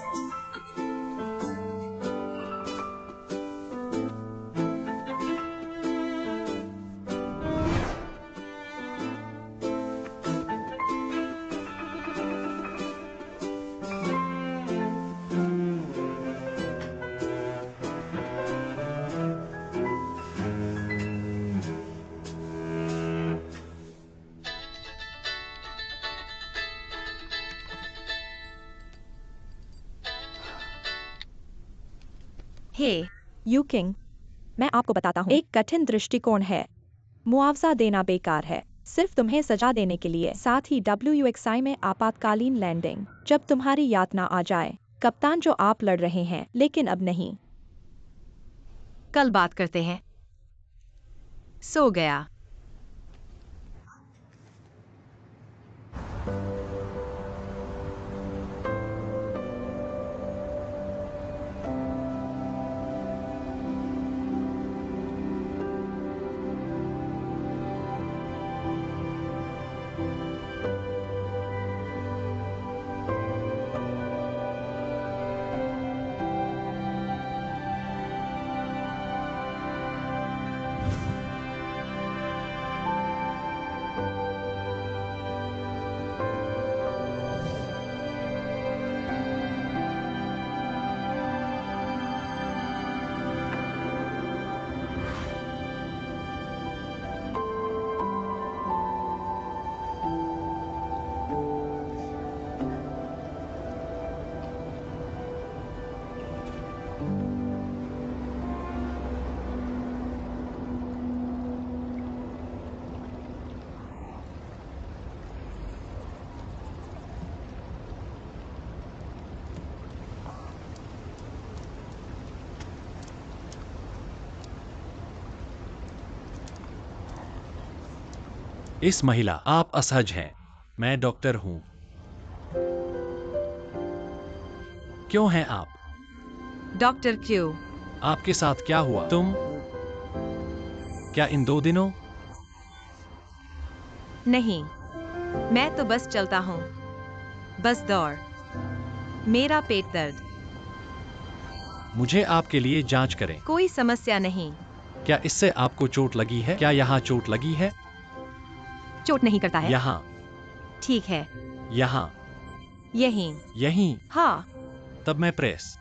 Speaker 2: हे,
Speaker 3: यू किंग, मैं आपको बताता हूँ, एक कठिन दृष्टिकोण है। मुआवजा देना बेकार है, सिर्फ तुम्हें सजा देने के लिए। साथ ही WXI में आपातकालीन लैंडिंग, जब तुम्हारी यातना आ जाए। कप्तान, जो आप लड़ रहे हैं, लेकिन अब नहीं।
Speaker 2: कल बात करते हैं। सो गया।
Speaker 4: इस महिला, आप असहज हैं। मैं डॉक्टर हूं। क्यों हैं आप?
Speaker 2: डॉक्टर क्यू,
Speaker 4: आपके साथ क्या हुआ? तुम क्या इन 2 दिनों?
Speaker 2: नहीं, मैं तो बस चलता हूँ। बस दौड़। मेरा पेट दर्द।
Speaker 4: मुझे आपके लिए जांच करें।
Speaker 2: कोई समस्या नहीं।
Speaker 4: क्या इससे आपको चोट लगी है? क्या यहाँ चोट लगी है?
Speaker 2: चोट नहीं करता है।
Speaker 4: यहाँ,
Speaker 2: ठीक है,
Speaker 4: यहाँ,
Speaker 2: यहीं।
Speaker 4: यहीं।
Speaker 2: हाँ,
Speaker 4: तब मैं प्रेस।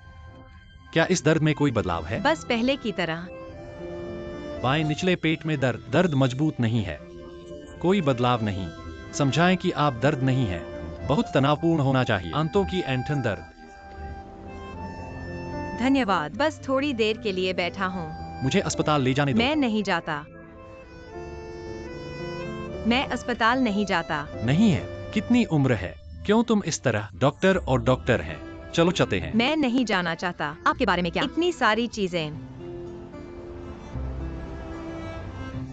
Speaker 4: क्या इस दर्द में कोई बदलाव है?
Speaker 2: बस पहले की तरह।
Speaker 4: बाएं निचले पेट में दर्द। दर्द मजबूत नहीं है। कोई बदलाव नहीं। समझाएं कि आप दर्द नहीं है। बहुत तनावपूर्ण होना चाहिए। आंतों की ऐंठन दर्द।
Speaker 2: धन्यवाद, बस थोड़ी देर के लिए बैठा हूँ।
Speaker 4: मुझे अस्पताल ले जाने दो।
Speaker 2: मैं नहीं जाता। मैं अस्पताल नहीं जाता।
Speaker 4: नहीं है। कितनी उम्र है? क्यों तुम इस तरह? डॉक्टर और डॉक्टर हैं। चलो चलते हैं।
Speaker 2: मैं नहीं जाना चाहता। आपके बारे में क्या? इतनी सारी चीजें।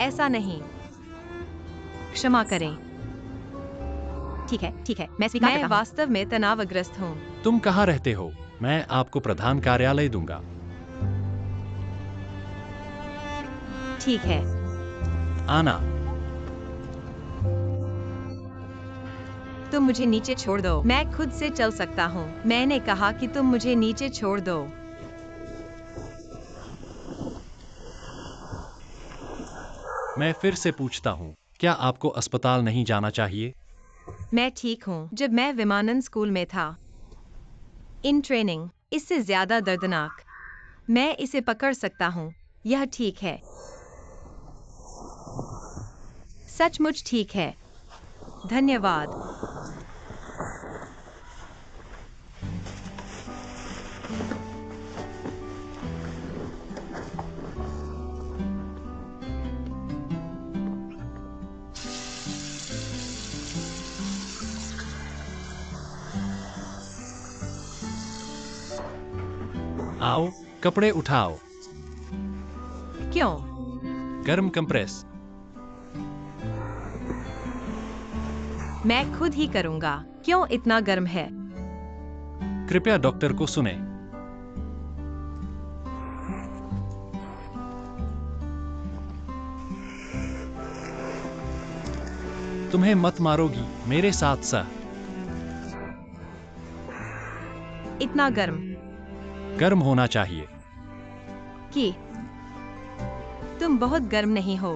Speaker 2: ऐसा नहीं। क्षमा करें। ठीक है, ठीक है, मैं स्वीकार करता हूं। वास्तव में तनावग्रस्त हूँ।
Speaker 4: तुम कहाँ रहते हो? मैं आपको प्रधान कार्यालय दूंगा।
Speaker 2: ठीक है।
Speaker 4: आना।
Speaker 2: तुम मुझे नीचे छोड़ दो। मैं खुद से चल सकता हूँ। मैंने कहा कि तुम मुझे नीचे छोड़ दो।
Speaker 4: मैं फिर से पूछता हूँ, क्या आपको अस्पताल नहीं जाना चाहिए?
Speaker 2: मैं ठीक हूँ। जब मैं विमानन स्कूल में था, इन ट्रेनिंग, इससे ज्यादा दर्दनाक। मैं इसे पकड़ सकता हूँ। यह ठीक है। सचमुच ठीक है। धन्यवाद।
Speaker 4: आओ, कपड़े उठाओ।
Speaker 2: क्यों?
Speaker 4: गर्म कंप्रेस।
Speaker 2: मैं खुद ही करूँगा। क्यों इतना गर्म है?
Speaker 4: कृपया डॉक्टर को सुने। तुम्हें मत मारोगी। मेरे साथ सह।
Speaker 2: इतना गर्म
Speaker 4: गर्म होना चाहिए।
Speaker 2: कि तुम बहुत गर्म नहीं हो।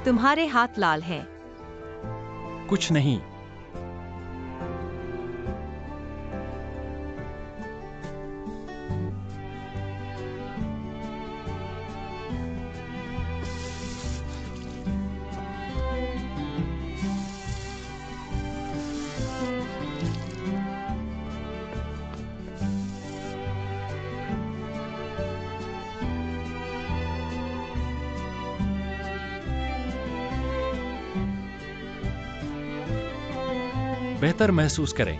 Speaker 2: तुम्हारे हाथ लाल हैं।
Speaker 4: कुछ नहीं। बेहतर महसूस करें।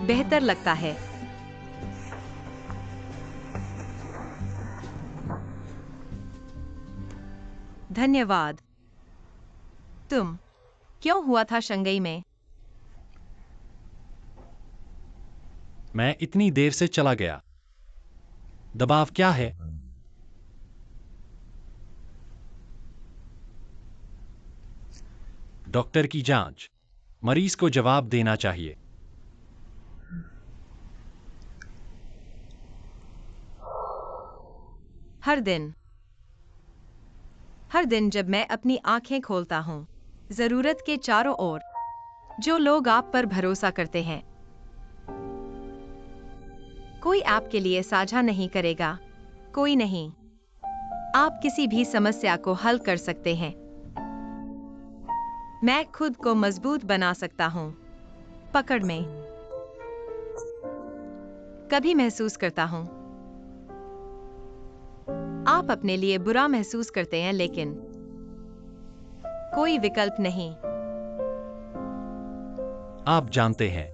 Speaker 2: बेहतर लगता है। धन्यवाद। तुम क्यों हुआ था शंघई में?
Speaker 4: मैं इतनी देर से चला गया। दबाव क्या है? डॉक्टर की जांच। मरीज को जवाब देना चाहिए।
Speaker 2: हर दिन जब मैं अपनी आंखें खोलता हूं, जरूरत के चारों ओर जो लोग आप पर भरोसा करते हैं, कोई आपके लिए साझा नहीं करेगा। कोई नहीं। आप किसी भी समस्या को हल कर सकते हैं। मैं खुद को मजबूत बना सकता हूं। पकड़ में कभी महसूस करता हूं। आप अपने लिए बुरा महसूस करते हैं, लेकिन कोई विकल्प नहीं।
Speaker 4: आप जानते हैं,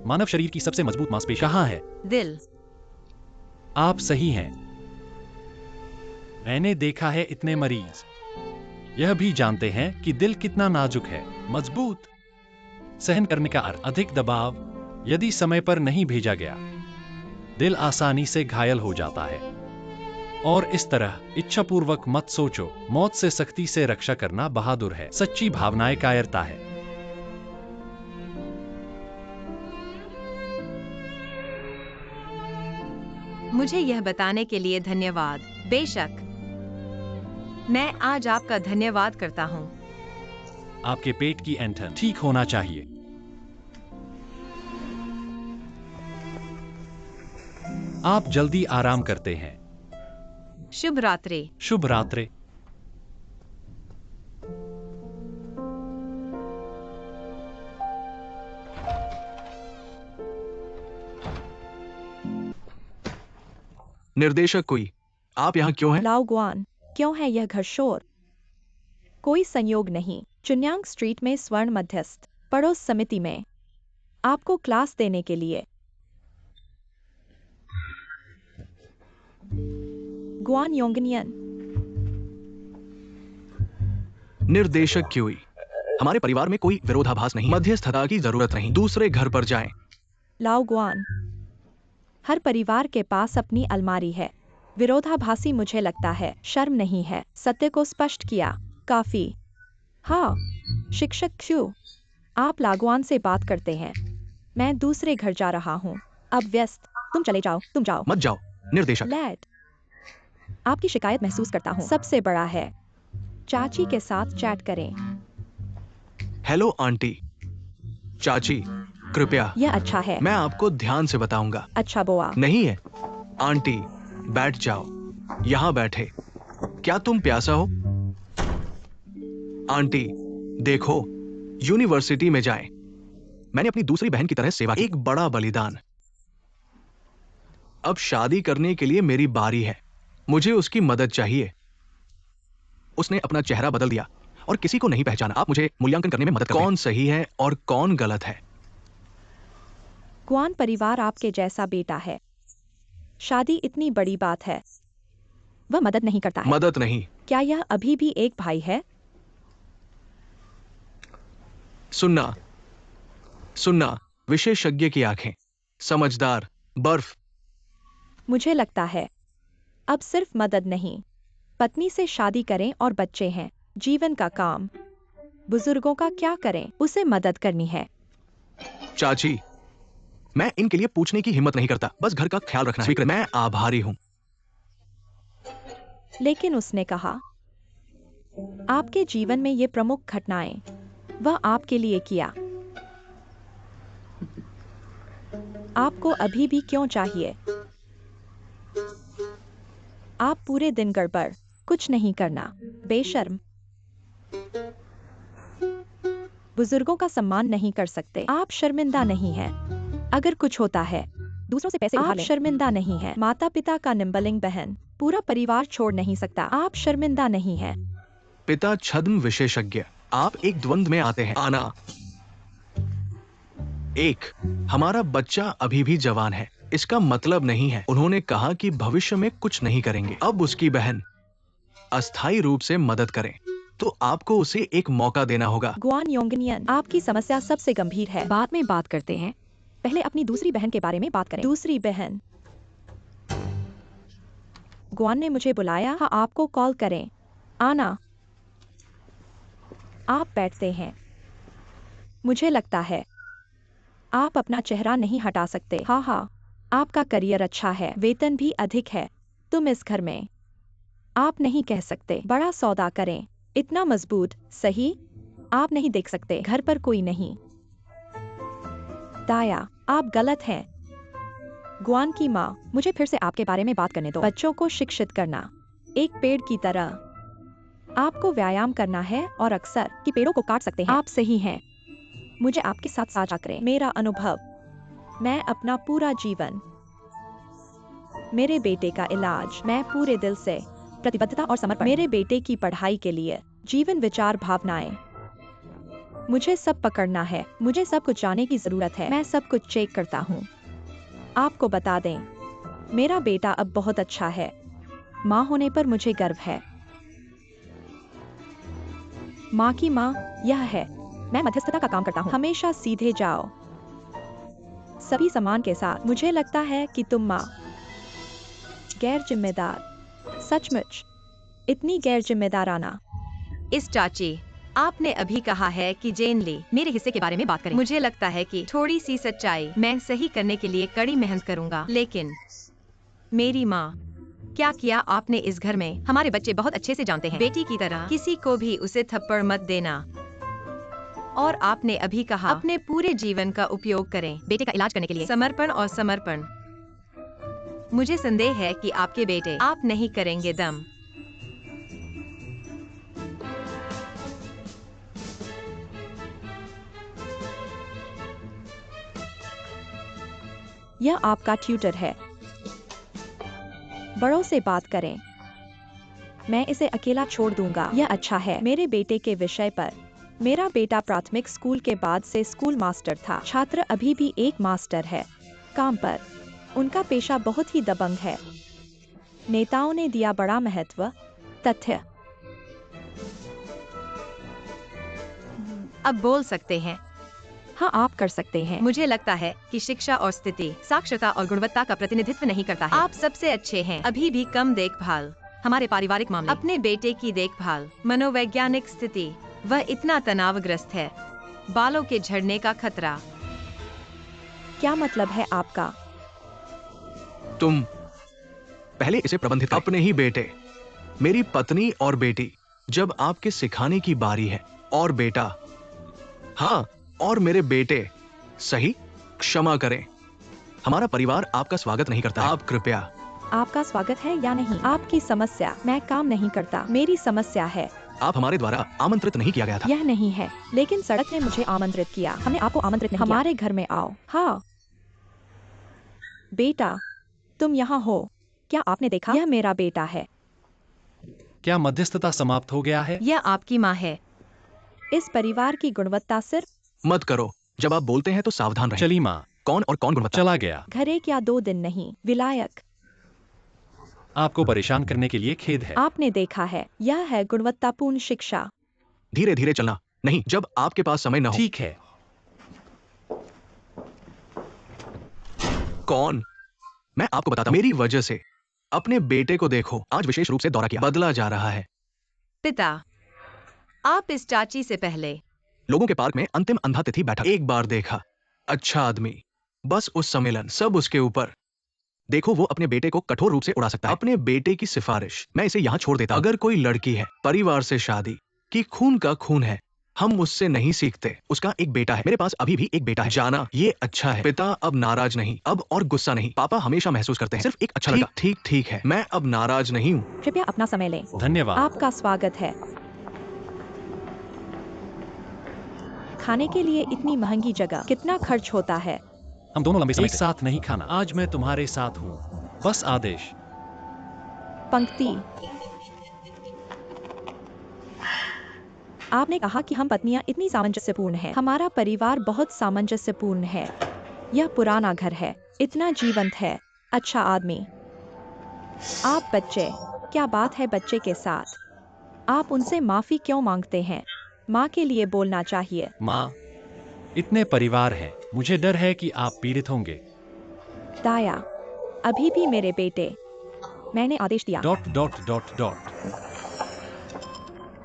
Speaker 4: मानव शरीर की सबसे मजबूत मांसपेशी कहाँ है?
Speaker 2: दिल।
Speaker 4: आप सही हैं। मैंने देखा है इतने मरीज यह भी जानते हैं कि दिल कितना नाजुक है। मजबूत सहन करने का अर्थ अधिक दबाव यदि समय पर नहीं भेजा गया, दिल आसानी से घायल हो जाता है। और इस तरह इच्छापूर्वक मत सोचो। मौत से सख्ती से रक्षा करना बहादुर है। सच्ची भावनाएं कायरता है।
Speaker 2: मुझे यह बताने के लिए धन्यवाद। बेशक, मैं आज आपका धन्यवाद करता हूँ।
Speaker 4: आपके पेट की ऐंठन ठीक होना चाहिए। आप जल्दी आराम करते हैं।
Speaker 2: शुभ रात्रि।
Speaker 4: शुभ रात्रि।
Speaker 1: निर्देशक कुई, आप यहाँ क्यों हैं?
Speaker 3: लाओ गुआन, क्यों है यह घर शोर? कोई संयोग नहीं। चुन्यांग स्ट्रीट में स्वर्ण मध्यस्थ पड़ोस समिति में आपको क्लास देने के लिए। गुआन योंगनियन।
Speaker 1: निर्देशक क्यूई, हमारे परिवार में कोई विरोधाभास नहीं, मध्यस्थता की जरूरत नहीं, दूसरे घर पर जाएं।
Speaker 3: लाओ गुआन, हर परिवार के पास अपनी अलमारी है। विरोधाभासी मुझे लगता है शर्म नहीं है। सत्य को स्पष्ट किया। काफी। हाँ, शिक्षक क्यों? आप लागुआन से बात करते हैं। मैं दूसरे घर जा रहा हूँ। अब व्यस्त। तुम चले जाओ, तुम जाओ।
Speaker 1: मत जाओ, निर्देशक।
Speaker 3: लैड, आपकी शिकायत महसूस करता हूँ। सबसे बड़ा है। चाची के साथ चैट करें।
Speaker 1: Hello aunty. चाची, कृपया।
Speaker 3: यह अच्छा है।
Speaker 1: मैं आपको ध्यान से बताऊंगा।
Speaker 3: अच्छा बोआ।
Speaker 1: नहीं है। आंटी, बैठ जाओ। यहाँ बैठे। क्या तुम प्यासा हो? आंटी, देखो, यूनिवर्सिटी में जाएं। मैंने अपनी दूसरी बहन की तरह सेवा की। एक बड़ा बलिदान। अब शादी करने के लिए मेरी बारी है। मुझे उसकी मदद चाहिए। उसने अपना चेहरा बदल दिया और किसी को नहीं पहचाना। आप मुझे मूल्यांकन करने में मदद करें। कौन सही है और कौन गलत है?
Speaker 3: गुआन परिवार आपके जैसा बेटा है। शादी इतनी बड़ी बात है। वह मदद नहीं करता है।
Speaker 1: मदद नहीं।
Speaker 3: क्या यह अभी भी एक भाई है?
Speaker 1: सुनना, सुनना, विशेषज्ञ की आंखें, समझदार, बर्फ।
Speaker 3: मुझे लगता है अब सिर्फ मदद नहीं, पत्नी से शादी करें और बच्चे हैं। जीवन का काम। बुजुर्गों का क्या करें? उसे मदद करनी है।
Speaker 1: चाची, मैं इनके लिए पूछने की हिम्मत नहीं करता। बस घर का ख्याल रखना है। मैं आभारी हूं।
Speaker 3: लेकिन उसने कहा, आपके जीवन में ये प्रमुख घटनाएं वह आपके लिए किया। आपको अभी भी क्यों चाहिए? आप पूरे दिन गड़बड़, कुछ नहीं करना, बेशर्म। बुजुर्गों का सम्मान नहीं कर सकते। आप शर्मिंदा नहीं हैं। अगर कुछ होता है, दूसरों से पैसे उधार लें। आप शर्मिंदा नहीं हैं। माता पिता का निम्बलिंग बहन पूरा परिवार छोड़ नहीं सकता। आप शर्मिंदा नहीं हैं।
Speaker 1: पिता छद्म विशेषज्ञ, आप एक द्वंद में आते हैं। आना। एक, हमारा बच्चा अभी भी जवान है, इसका मतलब नहीं है। उन्होंने कहा कि भविष्य में कुछ नहीं करेंगे। अब उसकी बहन अस्थायी रूप से मदद करें, तो आपको उसे एक मौका देना होगा।
Speaker 3: गुआन योंगनियन, आपकी समस्या सबसे गंभीर है। बाद में बात करते हैं। पहले अपनी दूसरी बहन के बारे में बात करें। दूसरी बहन। गुआन ने मुझे बुलाया। हाँ, आपको कॉल करें। आना। आप बैठते हैं। मुझे लगता है आप अपना चेहरा नहीं हटा सकते। हाँ हाँ, आपका करियर अच्छा है, वेतन भी अधिक है। तुम इस घर में आप नहीं कह सकते बड़ा सौदा करें। इतना मजबूत, सही? आप नहीं देख सकते। घर पर कोई नहीं। दाया, आप गलत हैं। गुआन की माँ, मुझे फिर से आपके बारे में बात करने दो। बच्चों को शिक्षित करना, एक पेड़ की तरह। आपको व्यायाम करना है और अक्सर कि पेड़ों को काट सकते हैं। आप सही हैं। मुझे आपके साथ साझा करें मेरा अनुभव। मैं अपना पूरा जीवन, मेरे बेटे का इलाज, मैं पूरे दिल से प्रतिबद्धता और समर्पण, मेरे बेटे की पढ़ाई के लिए जीवन, विचार, भावनाएं। मुझे सब पकड़ना है। मुझे सब कुछ जानने की जरूरत है। मैं सब कुछ चेक करता हूँ। आपको बता दें, मेरा बेटा अब बहुत अच्छा है। माँ होने पर मुझे गर्व है। माँ की माँ यह है। मैं मध्यस्थता का काम करता हूँ। हमेशा सीधे जाओ, सभी सम्मान के साथ। मुझे लगता है कि तुम माँ गैर जिम्मेदार, सचमुच इतनी गैर जिम्मेदाराना।
Speaker 2: इस चाची, आपने अभी कहा है कि जेन ली मेरे हिस्से के बारे में बात करें। मुझे लगता है कि थोड़ी सी सच्चाई मैं सही करने के लिए कड़ी मेहनत करूंगा, लेकिन मेरी माँ। क्या किया आपने इस घर में? हमारे बच्चे बहुत अच्छे से जानते हैं, बेटी की तरह किसी को भी उसे थप्पड़ मत देना। और आपने अभी कहा अपने पूरे जीवन का उपयोग करें बेटे का इलाज करने के लिए। समर्पण और समर्पण। मुझे संदेह है कि आपके बेटे आप नहीं करेंगे दम।
Speaker 3: यह आपका ट्यूटर है। बड़ों से बात करें। मैं इसे अकेला छोड़ दूंगा। यह अच्छा है। मेरे बेटे के विषय पर। मेरा बेटा प्राथमिक स्कूल के बाद से स्कूल मास्टर था। छात्र अभी भी एक मास्टर है काम पर। उनका पेशा बहुत ही दबंग है। नेताओं ने दिया बड़ा महत्व। तथ्य।
Speaker 2: अब बोल सकते हैं।
Speaker 3: हाँ, आप कर सकते हैं।
Speaker 2: मुझे लगता है कि शिक्षा और स्थिति साक्षरता और गुणवत्ता का प्रतिनिधित्व नहीं करता है। आप सबसे अच्छे हैं। अभी भी कम देखभाल। हमारे पारिवारिक मामले। अपने बेटे की देखभाल। मनोवैज्ञानिक स्थिति। वह इतना तनावग्रस्त है। बालों के झड़ने का खतरा।
Speaker 3: क्या मतलब है आपका?
Speaker 1: तुम पहले इसे प्रबंधित करें। अपने ही बेटे, मेरी पत्नी और बेटी, जब आपके सिखाने की बारी है। और बेटा, हाँ, और मेरे बेटे, सही, क्षमा करें। हमारा परिवार आपका स्वागत नहीं करता। आप कृपया।
Speaker 3: आपका स्वागत है या नहीं? आपकी समस्या। मैं काम नहीं करता। मेरी समस्या है।
Speaker 1: आप हमारे द्वारा आमंत्रित नहीं किया गया था।
Speaker 3: यह नहीं है, लेकिन सड़क ने मुझे आमंत्रित किया। हमने आपको आमंत्रित नहीं किया। हमारे घर में आओ। हाँ बेटा, तुम यहाँ हो। क्या आपने देखा? यह मेरा बेटा है।
Speaker 4: क्या मध्यस्थता समाप्त हो गया है?
Speaker 2: यह आपकी माँ है।
Speaker 3: इस परिवार की गुणवत्ता सिर्फ
Speaker 1: मत करो। जब आप बोलते हैं तो सावधान रहें।
Speaker 4: चली माँ।
Speaker 1: कौन और कौन गुणवत्ता?
Speaker 4: चला गया।
Speaker 3: घर 1 या 2 दिन नहीं। विलायक।
Speaker 4: आपको परेशान करने के लिए खेद है।
Speaker 3: आपने देखा है। यह है गुणवत्तापूर्ण शिक्षा।
Speaker 1: धीरे धीरे चलना। नहीं, जब आपके पास समय न हो।
Speaker 4: ठीक है।
Speaker 1: कौन? मैं आपको बताता हूं। मेरी वजह से अपने बेटे को देखो। आज विशेष रूप से दौरा किया। बदला जा रहा है।
Speaker 2: पिता, आप इस चाची से पहले
Speaker 1: लोगों के पार्क में अंतिम अंधा तिथि बैठक। एक बार देखा। अच्छा आदमी। बस उस सम्मेलन, सब उसके ऊपर। देखो, वो अपने बेटे को कठोर रूप से उड़ा सकता है। अपने बेटे की सिफारिश मैं इसे यहाँ छोड़ देता। अगर कोई लड़की है, परिवार से शादी की, खून का खून है, हम उससे नहीं सीखते। उसका एक बेटा है। मेरे पास अभी भी एक बेटा है। जाना, ये अच्छा है। पिता अब नाराज नहीं, अब और गुस्सा नहीं। पापा हमेशा महसूस करते हैं सिर्फ एक अच्छा लड़का। ठीक ठीक है, मैं अब नाराज नहीं हूँ।
Speaker 3: कृपया अपना समय लें।
Speaker 4: धन्यवाद।
Speaker 3: आपका स्वागत है। खाने के लिए इतनी महंगी जगह, कितना खर्च होता है?
Speaker 4: हम दोनों लंबे समय एक साथ नहीं खाना। आज मैं तुम्हारे साथ हूँ। बस आदेश।
Speaker 3: पंक्ति। आपने कहा कि हम पत्नियां इतनी सामंजस्यपूर्ण हैं। हमारा परिवार बहुत सामंजस्यपूर्ण है। यह पुराना घर है, इतना जीवंत है। अच्छा आदमी। आप बच्चे, क्या बात है बच्चे के साथ? आप उनसे माफी क्यों मांगते हैं? माँ के लिए बोलना चाहिए।
Speaker 4: माँ, इतने परिवार हैं। मुझे डर है कि आप पीड़ित होंगे।
Speaker 3: दाया, अभी भी मेरे बेटे। मैंने आदेश दिया। ...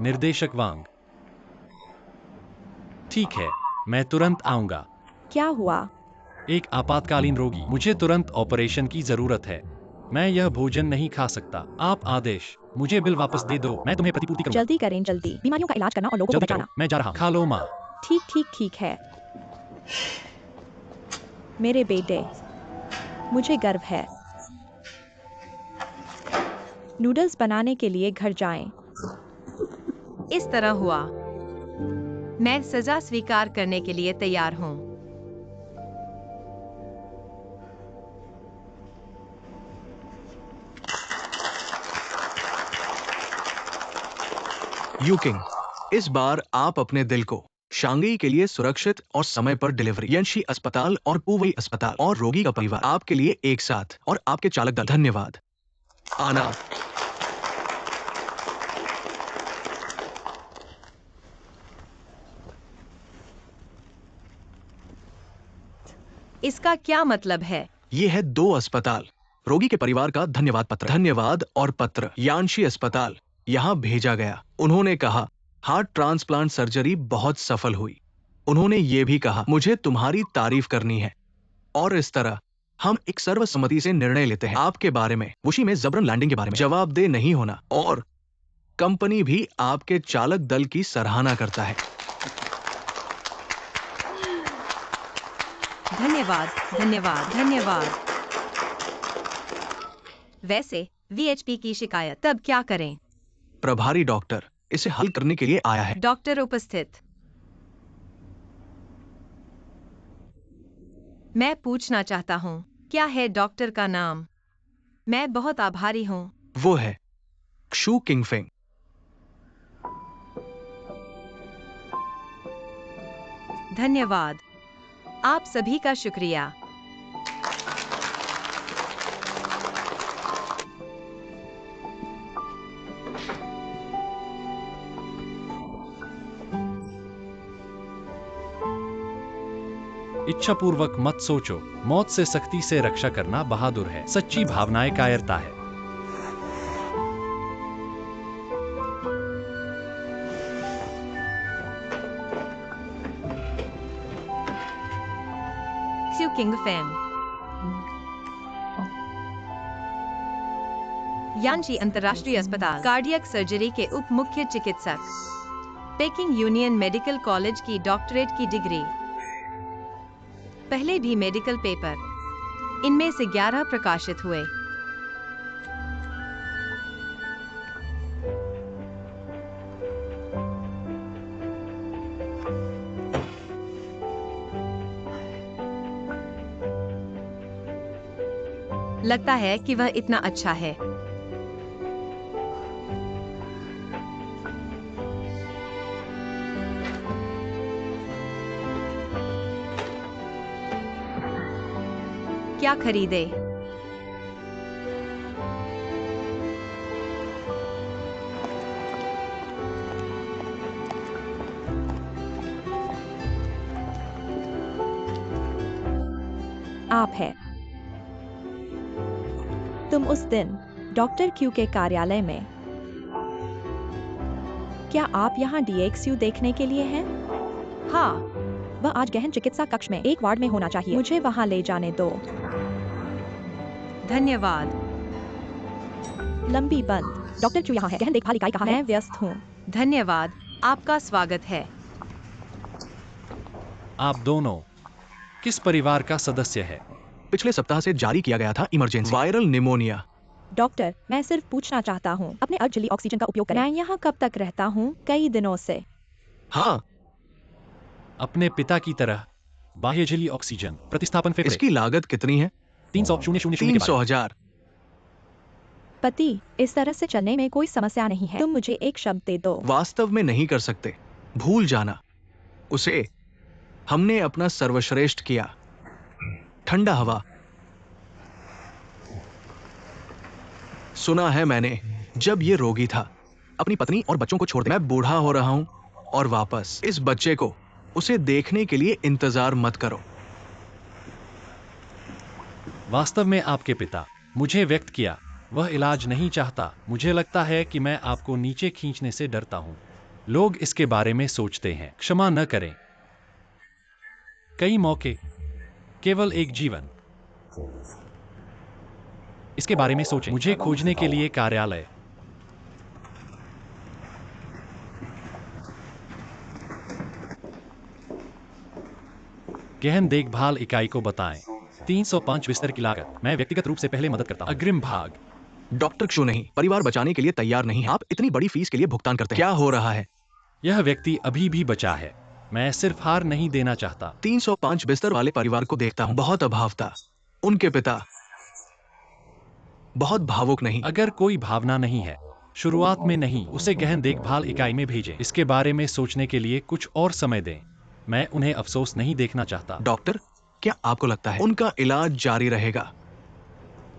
Speaker 4: निर्देशक वांग। ठीक है, मैं तुरंत आऊंगा।
Speaker 3: क्या हुआ?
Speaker 4: एक आपातकालीन रोगी। मुझे तुरंत ऑपरेशन की जरूरत है। मैं यह भोजन नहीं खा सकता। आप आदेश। मुझे बिल वापस दे दो। मैं तुम्हें प्रतिपूर्ति करूंगा।
Speaker 3: जल्दी करें, जल्दी। बीमारियों का इलाज करना और लोगों को
Speaker 4: जल्दी
Speaker 3: बचाना।
Speaker 4: करो, मैं जा रहा हूँ। खा लो माँ।
Speaker 3: ठीक ठीक ठीक है मेरे बेटे, मुझे गर्व है। नूडल्स बनाने के लिए घर जाएं।
Speaker 2: इस तरह हुआ। मैं सजा स्वीकार करने के लिए तैयार हूँ।
Speaker 1: यूकिंग, इस बार आप अपने दिल को शांघाई के लिए सुरक्षित और समय पर डिलीवरी। यंशी अस्पताल और पुवई अस्पताल और रोगी का परिवार आपके लिए एक साथ, और आपके चालक दल, धन्यवाद। आना।
Speaker 2: इसका क्या मतलब है?
Speaker 1: ये है 2 अस्पताल, रोगी के परिवार का धन्यवाद पत्र। धन्यवाद और पत्र यानशी अस्पताल यहाँ भेजा गया। उन्होंने कहा हार्ट ट्रांसप्लांट सर्जरी बहुत सफल हुई। उन्होंने ये भी कहा मुझे तुम्हारी तारीफ करनी है। और इस तरह हम एक सर्वसम्मति से निर्णय लेते हैं आपके बारे में, वुशी में जबरन लैंडिंग के बारे में, जवाबदेह नहीं होना, और कंपनी भी आपके चालक दल की सराहना करता है।
Speaker 2: धन्यवाद, धन्यवाद, धन्यवाद। वैसे वीएचपी की शिकायत तब क्या करें?
Speaker 1: प्रभारी डॉक्टर इसे हल करने के लिए आया है।
Speaker 2: डॉक्टर उपस्थित। मैं पूछना चाहता हूँ, क्या है डॉक्टर का नाम? मैं बहुत आभारी हूँ।
Speaker 1: वो है क्षु किंगफेंग।
Speaker 2: धन्यवाद। आप सभी का शुक्रिया।
Speaker 4: इच्छापूर्वक मत सोचो, मौत से सख्ती से रक्षा करना बहादुर है, सच्ची भावनाएं कायरता है।
Speaker 2: क्यू किंगफेंग। यांशी अंतर्राष्ट्रीय अस्पताल कार्डियक सर्जरी के उप मुख्य चिकित्सक, पेकिंग यूनियन मेडिकल कॉलेज की डॉक्टरेट की डिग्री। पहले भी मेडिकल पेपर, इनमें से 11 प्रकाशित हुए। लगता है कि वह इतना अच्छा है। क्या खरीदे?
Speaker 3: आप है। तुम उस दिन डॉक्टर क्यू के कार्यालय में, क्या आप यहाँ DXU देखने के लिए हैं?
Speaker 2: हाँ,
Speaker 3: वह आज गहन चिकित्सा कक्ष में एक वार्ड में होना चाहिए। मुझे वहाँ ले जाने दो।
Speaker 2: धन्यवाद।
Speaker 3: लंबी बंद। डॉक्टर क्यू यहाँ है। गहन देखभाल इकाई कहाँ है? मैं व्यस्त हूँ।
Speaker 2: धन्यवाद, आपका स्वागत है।
Speaker 4: आप दोनों किस परिवार का सदस्य है?
Speaker 1: पिछले सप्ताह से जारी किया गया था इमरजेंसी वायरल निमोनिया।
Speaker 3: डॉक्टर, मैं सिर्फ पूछना चाहता हूँ, अपने अर्धजली ऑक्सीजन का उपयोग करें। मैं यहाँ कब तक रहता हूँ? कई दिनों से।
Speaker 1: हाँ,
Speaker 4: अपने पिता की तरह बाह्यजली ऑक्सीजन प्रतिस्थापन फेफड़े।
Speaker 1: इसकी लागत कितनी है?
Speaker 4: 300,000
Speaker 1: 300,000।
Speaker 3: पति, इस तरह से चलने में कोई समस्या नहीं है। तुम मुझे एक शब्द दे दो।
Speaker 1: वास्तव में नहीं कर सकते, भूल जाना उसे। हमने अपना सर्वश्रेष्ठ किया। ठंडा हवा। सुना है मैंने, जब ये रोगी था, अपनी पत्नी और बच्चों को छोड़ दे। मैं बूढ़ा हो रहा हूं और वापस इस बच्चे को उसे देखने के लिए इंतजार मत करो।
Speaker 4: वास्तव में आपके पिता मुझे व्यक्त किया, वह इलाज नहीं चाहता। मुझे लगता है कि मैं आपको नीचे खींचने से डरता हूं। लोग इसके बारे में सोचते हैं। क्षमा न करें। कई मौके, केवल एक जीवन। इसके बारे में सोचें। मुझे खोजने के लिए कार्यालय। गहन देखभाल इकाई को बताएं। 305 बिस्तर की लागत। मैं व्यक्तिगत रूप से पहले मदद करता हूं। अग्रिम भाग।
Speaker 1: डॉक्टर क्यों नहीं, परिवार बचाने के लिए तैयार नहीं है। आप इतनी बड़ी फीस के लिए भुगतान करते हैं। क्या हो रहा है?
Speaker 4: यह व्यक्ति अभी भी बचा है। मैं सिर्फ हार नहीं देना चाहता।
Speaker 1: 305 बिस्तर वाले परिवार को देखता हूं, बहुत अभाव था। उनके पिता बहुत भावुक नहीं।
Speaker 4: अगर कोई भावना नहीं है, शुरुआत में नहीं, उसे गहन देखभाल इकाई में भेजें। इसके बारे में सोचने के लिए कुछ और समय दें। मैं उन्हें अफसोस नहीं देखना चाहता।
Speaker 1: डॉक्टर, क्या आपको लगता है उनका इलाज जारी रहेगा?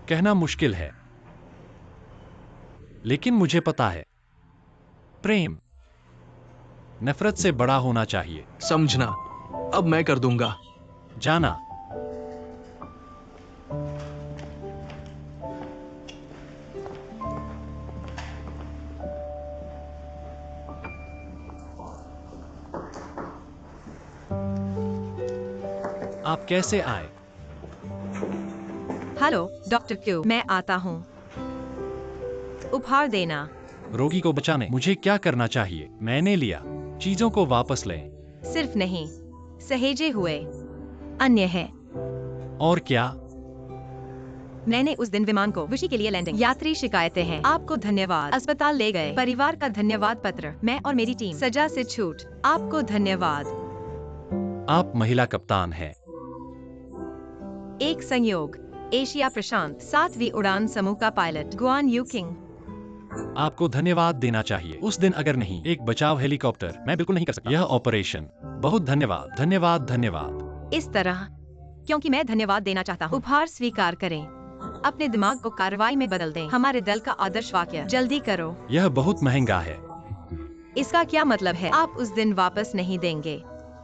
Speaker 4: कहना मुश्किल है, लेकिन मुझे पता है, प्रेम नफरत से बड़ा होना चाहिए।
Speaker 1: समझना, अब मैं कर दूंगा।
Speaker 4: जाना। आप कैसे आए?
Speaker 2: हेलो डॉक्टर क्यू, मैं आता हूँ। उपहार देना।
Speaker 4: रोगी को बचाने मुझे क्या करना चाहिए? मैंने लिया। चीजों को वापस लें।
Speaker 2: सिर्फ नहीं, सहेजे हुए अन्य है।
Speaker 4: और क्या?
Speaker 2: मैंने उस दिन विमान को विषय के लिए लैंडिंग। यात्री शिकायतें हैं। आपको धन्यवाद। अस्पताल ले गए। परिवार का धन्यवाद पत्र। मैं और मेरी टीम। सजा से छूट। आपको धन्यवाद।
Speaker 4: आप महिला कप्तान हैं।
Speaker 2: एक संयोग। एशिया प्रशांत 7वीं उड़ान समूह का पायलट गुआन यू किंग।
Speaker 4: आपको धन्यवाद देना चाहिए। उस दिन अगर नहीं एक बचाव हेलीकॉप्टर, मैं बिल्कुल नहीं कर सकता यह ऑपरेशन। बहुत धन्यवाद, धन्यवाद, धन्यवाद।
Speaker 2: इस तरह, क्योंकि मैं धन्यवाद देना चाहता हूँ। उपहार स्वीकार करें। अपने दिमाग को कार्रवाई में बदल दें। हमारे दल का आदर्श वाक्य, जल्दी करो।
Speaker 4: यह बहुत महंगा है।
Speaker 2: इसका क्या मतलब है? आप उस दिन वापस नहीं देंगे।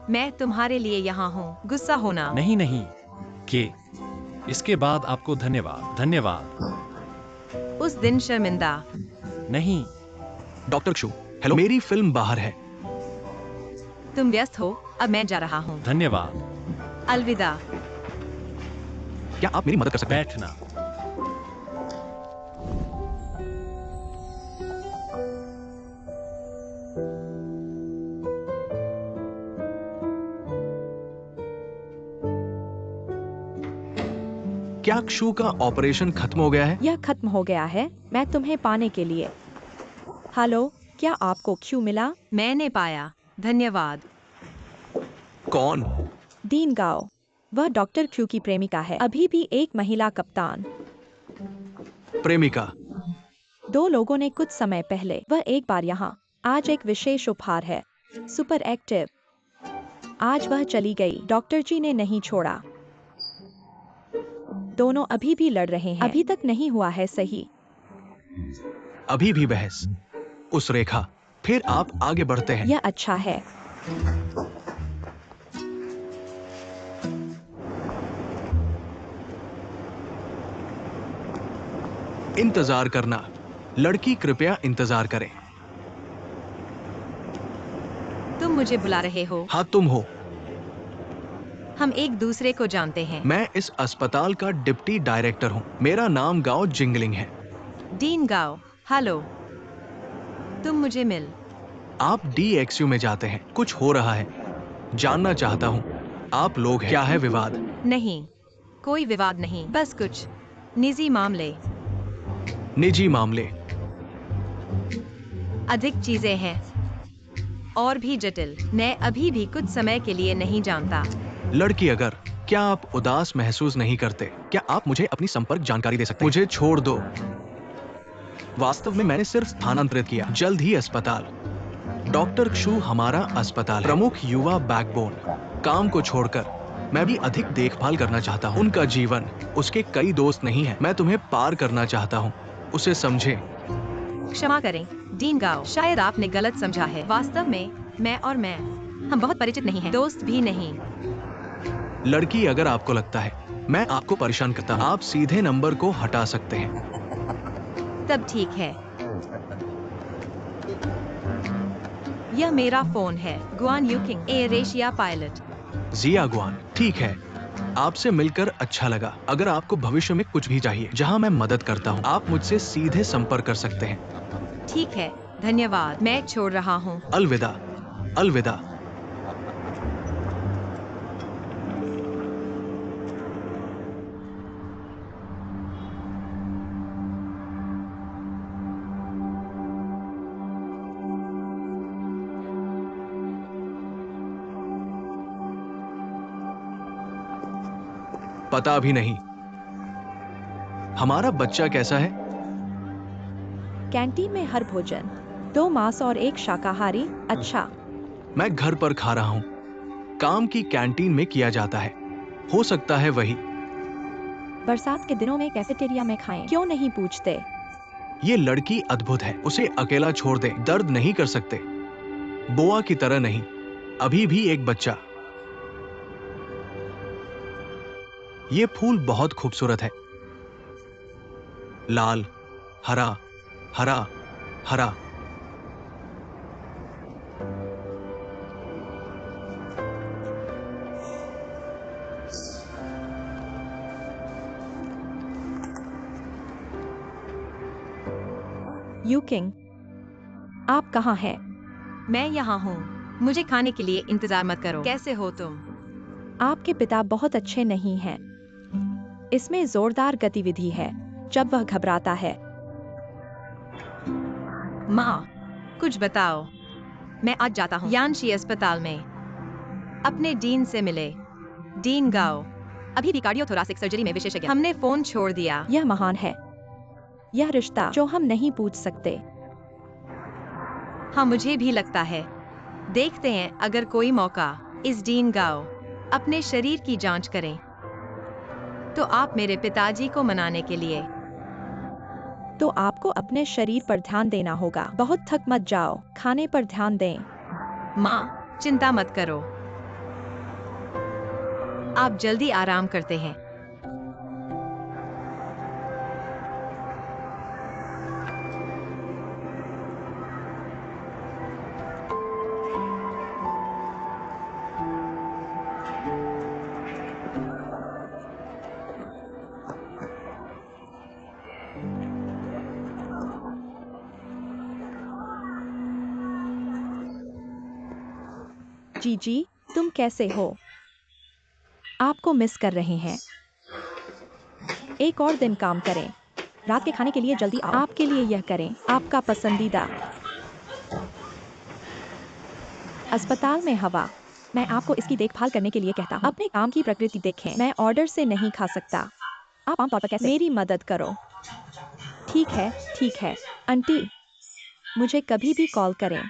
Speaker 2: मैं तुम्हारे लिए यहाँ हूँ। गुस्सा होना
Speaker 4: नहीं नहीं के इसके बाद आपको धन्यवाद, धन्यवाद।
Speaker 2: उस दिन शर्मिंदा
Speaker 4: नहीं।
Speaker 1: डॉक्टर क्षु, हेलो, मेरी फिल्म बाहर है।
Speaker 2: तुम व्यस्त हो, अब मैं जा रहा हूँ।
Speaker 4: धन्यवाद।
Speaker 2: अलविदा।
Speaker 1: क्या आप मेरी मदद कर सकते हैं?
Speaker 4: बैठना।
Speaker 1: क्या क्षु का ऑपरेशन खत्म हो गया है?
Speaker 3: यह खत्म हो गया है, मैं तुम्हें पाने के लिए। हेलो, क्या आपको क्यू मिला?
Speaker 2: मैंने पाया। धन्यवाद।
Speaker 1: कौन?
Speaker 3: दीन गाओ। वह डॉक्टर क्यू की प्रेमिका है, अभी भी एक महिला कप्तान।
Speaker 1: प्रेमिका?
Speaker 3: 2 लोगों ने कुछ समय पहले। वह एक बार यहाँ। आज एक विशेष उपहार है। Super active. आज वह चली गई। डॉक्टर जी ने नहीं छोड़ा। दोनों अभी भी लड़ रहे हैं। अभी तक नहीं हुआ है सही।
Speaker 1: अभी भी बहस। उस रेखा। फिर आप आगे बढ़ते हैं।
Speaker 3: यह अच्छा है।
Speaker 1: इंतजार करना। लड़की कृपया इंतजार करें।
Speaker 2: तुम मुझे बुला रहे हो?
Speaker 1: हाँ, तुम हो।
Speaker 2: हम एक दूसरे को जानते हैं।
Speaker 1: मैं इस अस्पताल का डिप्टी डायरेक्टर हूँ। मेरा नाम गाओ जिंगलिंग है।
Speaker 2: डीन गाओ। हेलो। तुम मुझे मिल।
Speaker 1: आप DXU में जाते हैं। कुछ हो रहा है। जानना चाहता हूँ। आप लोग हैं। क्या है विवाद?
Speaker 2: नहीं, कोई विवाद नहीं, बस कुछ निजी मामले।
Speaker 1: निजी मामले?
Speaker 2: अधिक चीजें हैं और भी जटिल। मैं अभी भी कुछ समय के लिए नहीं जानता।
Speaker 1: लड़की, अगर क्या आप उदास महसूस नहीं करते? क्या आप मुझे अपनी संपर्क जानकारी दे सकते हैं? मुझे छोड़ दो। वास्तव में मैंने सिर्फ स्थानांतरित किया। जल्द ही अस्पताल। डॉक्टर क्षु हमारा अस्पताल, प्रमुख युवा बैकबोन। काम को छोड़कर मैं भी अधिक देखभाल करना चाहता हूँ। उनका जीवन, उसके कई दोस्त नहीं है। मैं तुम्हें पार करना चाहता हूँ। उसे समझे।
Speaker 2: क्षमा करें डीन गाओ, शायद आपने गलत समझा है। वास्तव में मैं और मैं, हम बहुत परिचित नहीं हैं, दोस्त भी नहीं।
Speaker 1: लड़की, अगर आपको लगता है मैं आपको परेशान करता, आप सीधे नंबर को हटा सकते हैं।
Speaker 2: तब ठीक है। यह मेरा फोन है। Guan Yu Qing, AirAsia pilot.
Speaker 1: Jia Guan. ठीक है, आपसे मिलकर अच्छा लगा। अगर आपको भविष्य में कुछ भी चाहिए जहां मैं मदद करता हूं, आप मुझसे सीधे संपर्क कर सकते हैं।
Speaker 2: ठीक है, धन्यवाद। मैं छोड़ रहा हूँ।
Speaker 1: अलविदा। अलविदा। पता भी नहीं। हमारा बच्चा कैसा है?
Speaker 3: कैंटीन में हर भोजन, 2 मांस और 1 शाकाहारी। अच्छा।
Speaker 1: मैं घर पर खा रहा हूँ। काम की कैंटीन में किया जाता है। हो सकता है वही।
Speaker 3: बरसात के दिनों में कैफेटेरिया में खाएं। क्यों नहीं पूछते?
Speaker 1: ये लड़की अद्भुत है। उसे अकेला छोड़ दे। दर्द नहीं कर सकते। बोआ की तरह नहीं। अभी भी एक बच्चा। ये फूल बहुत खूबसूरत है। लाल, हरा, हरा, हरा।
Speaker 3: यू किंग, आप कहाँ हैं?
Speaker 2: मैं यहाँ हूँ। मुझे खाने के लिए इंतजार मत करो। कैसे हो तुम?
Speaker 3: आपके पिता बहुत अच्छे नहीं हैं। इसमें जोरदार गतिविधि है जब वह घबराता है।
Speaker 2: माँ, कुछ बताओ। मैं आज जाता हूँ यानशी अस्पताल में। अपने डीन से मिले। डीन गाओ अभी भी कार्डियोथोरासिक सर्जरी में विशेषज्ञ। हमने फोन छोड़ दिया।
Speaker 3: यह महान है। यह रिश्ता जो हम नहीं पूछ सकते।
Speaker 2: हाँ, मुझे भी लगता है। देखते हैं अगर कोई मौका। इस डीन गाओ अपने शरीर की जांच करें तो आप मेरे पिताजी को मनाने के लिए।
Speaker 3: तो आपको अपने शरीर पर ध्यान देना होगा। बहुत थक मत जाओ, खाने पर ध्यान दें।
Speaker 2: माँ, चिंता मत करो। आप जल्दी आराम करते हैं।
Speaker 3: जीजी, तुम कैसे हो? आपको मिस कर रहे हैं। एक और दिन काम करें। रात के खाने के लिए जल्दी आओ। आपके लिए यह करें, आपका पसंदीदा। अस्पताल में हवा। मैं आपको इसकी देखभाल करने के लिए कहता हूँ। अपने काम की प्रकृति देखें। मैं ऑर्डर से नहीं खा सकता। आप आमतौर पर कैसे? मेरी मदद करो। ठीक है, आंटी। मुझे कभी भी कॉल करें।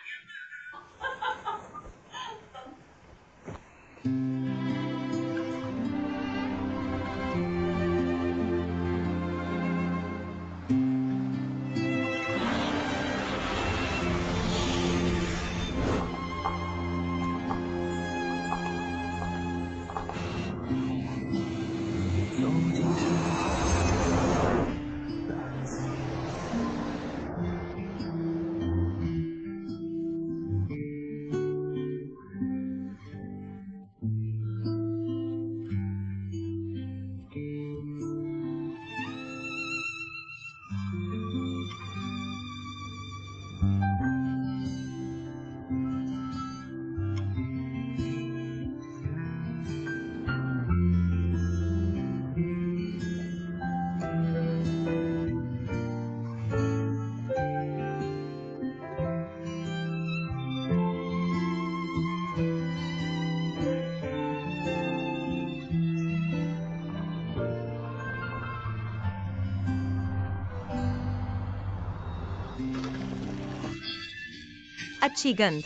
Speaker 2: अच्छी गंध।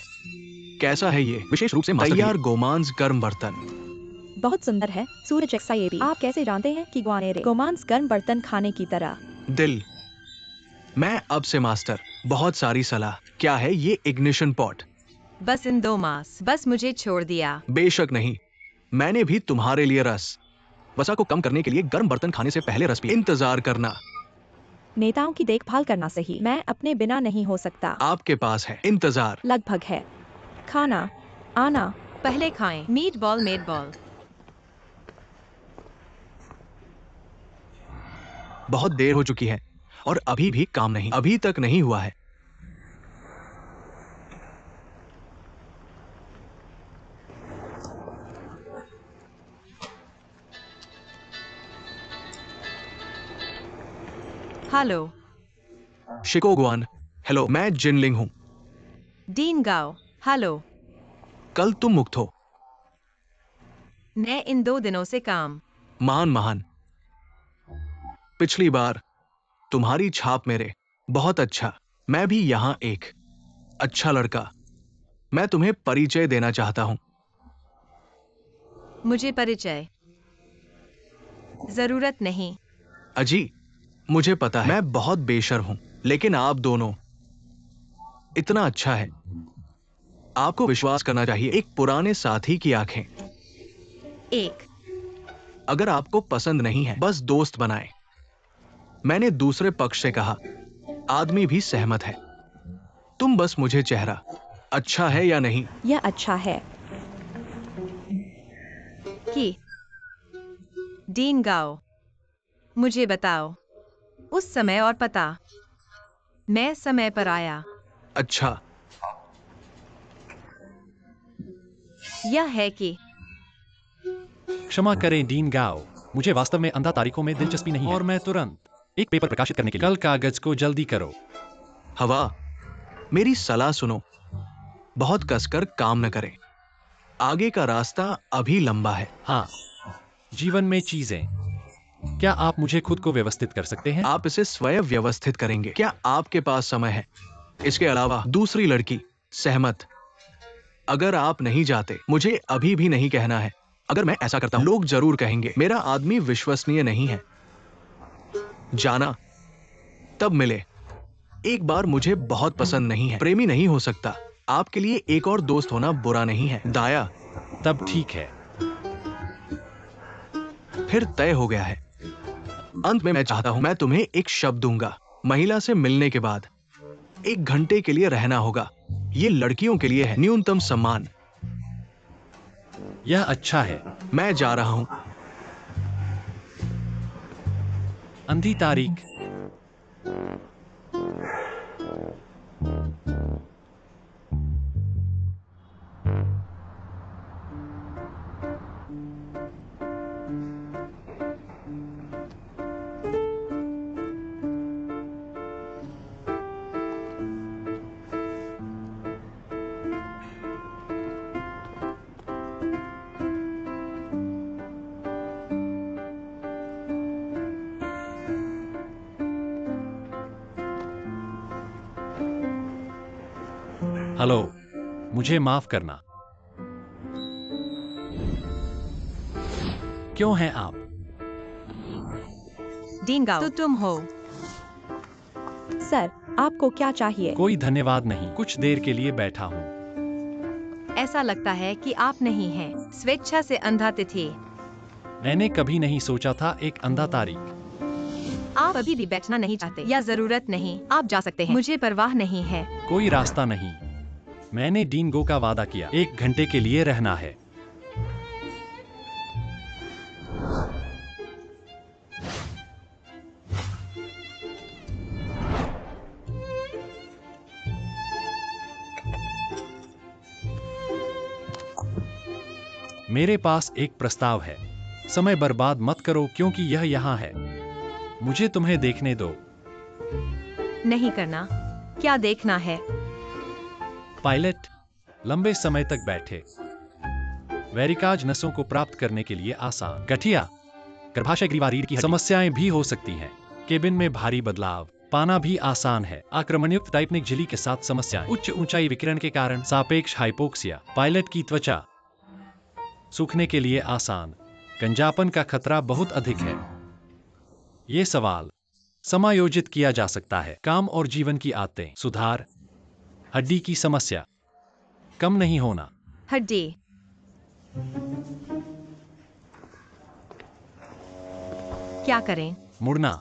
Speaker 1: कैसा है ये? विशेष रूप से तैयार गोमांस गर्म बर्तन।
Speaker 3: बहुत सुंदर है। सूरज जैसा ये भी। आप कैसे जानते हैं कि ग्वानेरे गोमांस गर्म बर्तन खाने की तरह?
Speaker 1: दिल। मैं अब से मास्टर। बहुत सारी सलाह। क्या है ये इग्निशन पॉट?
Speaker 2: बस इन 2 मास। बस मुझे छोड़ दिया।
Speaker 1: बेशक नहीं। मैंने भी तुम्हारे लिए रस। वसा को कम करने के लिए गर्म बर्तन खाने से पहले रस पी। इंतजार करना।
Speaker 3: नेताओं की देखभाल करना सही। मैं अपने बिना नहीं हो सकता।
Speaker 1: आपके पास है इंतजार।
Speaker 3: लगभग है। खाना आना।
Speaker 2: पहले खाएं। Meat ball, met ball.
Speaker 1: बहुत देर हो चुकी है और अभी भी काम नहीं, अभी तक नहीं हुआ है।
Speaker 2: हेलो।
Speaker 1: शिकोगुआन। हेलो, मैं जिनलिंग हूँ।
Speaker 2: डीन गाओ। हेलो।
Speaker 1: कल तुम मुक्त हो।
Speaker 2: मैं इन 2 दिनों से काम।
Speaker 1: महान। पिछली बार तुम्हारी छाप मेरे। बहुत अच्छा। मैं भी यहाँ एक अच्छा लड़का। मैं तुम्हें परिचय देना चाहता हूँ।
Speaker 2: मुझे परिचय जरूरत नहीं।
Speaker 1: अजी, मुझे पता है मैं बहुत बेशर्म हूं, लेकिन आप दोनों इतना अच्छा है। आपको विश्वास करना चाहिए। एक पुराने साथी की आंखें।
Speaker 2: एक।
Speaker 1: अगर आपको पसंद नहीं है, बस दोस्त बनाएं। मैंने दूसरे पक्ष से कहा, आदमी भी सहमत है। तुम बस मुझे चेहरा अच्छा है या नहीं?
Speaker 3: यह अच्छा है।
Speaker 2: कि डीन गाओ, मुझे बताओ उस समय और पता। मैं समय पर आया।
Speaker 1: अच्छा,
Speaker 2: यह है कि
Speaker 4: क्षमा करें डीन गाओ, मुझे वास्तव में अंधा तारीखों में दिलचस्पी नहीं है और मैं तुरंत एक पेपर प्रकाशित करने के लिए कल कागज को जल्दी करो।
Speaker 1: हवा, मेरी सलाह सुनो। बहुत कसकर काम न करें। आगे का रास्ता अभी लंबा है।
Speaker 4: हाँ, जीवन में चीजें। क्या आप मुझे खुद को व्यवस्थित कर सकते हैं?
Speaker 1: आप इसे स्वयं व्यवस्थित करेंगे। क्या आपके पास समय है? इसके अलावा दूसरी लड़की सहमत? अगर आप नहीं जाते, मुझे अभी भी नहीं कहना है। अगर मैं ऐसा करता हूं, लोग जरूर कहेंगे मेरा आदमी विश्वसनीय नहीं है। जाना, तब मिले। एक बार मुझे बहुत पसंद नहीं है। प्रेमी नहीं हो सकता। आपके लिए एक और दोस्त होना बुरा नहीं है। दाया,
Speaker 4: तब ठीक है।
Speaker 1: फिर तय हो गया है। अंत में मैं चाहता हूं, मैं तुम्हें एक शब्द दूंगा। महिला से मिलने के बाद 1 घंटे के लिए रहना होगा। ये लड़कियों के लिए है। न्यूनतम सम्मान।
Speaker 4: यह अच्छा है।
Speaker 1: मैं जा रहा हूं।
Speaker 4: अंधी तारीख। हेलो, मुझे माफ करना। क्यों हैं आप?
Speaker 2: डीन गाओ, तो तुम हो।
Speaker 3: सर, आपको क्या चाहिए?
Speaker 4: कोई धन्यवाद नहीं, कुछ देर के लिए बैठा हूँ।
Speaker 2: ऐसा लगता है कि आप नहीं हैं। स्वेच्छा से अंधा तिथि।
Speaker 4: मैंने कभी नहीं सोचा था एक अंधा तारीख।
Speaker 2: आप अभी भी बैठना नहीं चाहते या जरूरत नहीं, आप जा सकते हैं। मुझे परवाह नहीं है।
Speaker 4: कोई रास्ता नहीं। मैंने डीन गो का वादा किया, 1 घंटे के लिए रहना है। मेरे पास एक प्रस्ताव है। समय बर्बाद मत करो क्योंकि यह यहाँ है। मुझे तुम्हें देखने दो।
Speaker 2: नहीं करना। क्या देखना है?
Speaker 4: पायलट लंबे समय तक बैठे। वेरिकाज नसों को प्राप्त करने के लिए आसान। गठिया गर्भाशय ग्रीवा रीढ़ की समस्याएं भी हो सकती हैं। केबिन में भारी बदलाव पाना भी आसान है। आक्रमणयुक्त टाइपनिक झिल्ली के साथ समस्याएं। उच्च ऊंचाई विकिरण के कारण सापेक्ष हाइपोक्सिया। पायलट की त्वचा सूखने के लिए आसान। गंजापन का खतरा बहुत अधिक है। ये सवाल समायोजित किया जा सकता है। काम और जीवन की आदतें सुधार। हड्डी की समस्या कम नहीं होना।
Speaker 2: हड्डी। क्या करें?
Speaker 4: मुड़ना।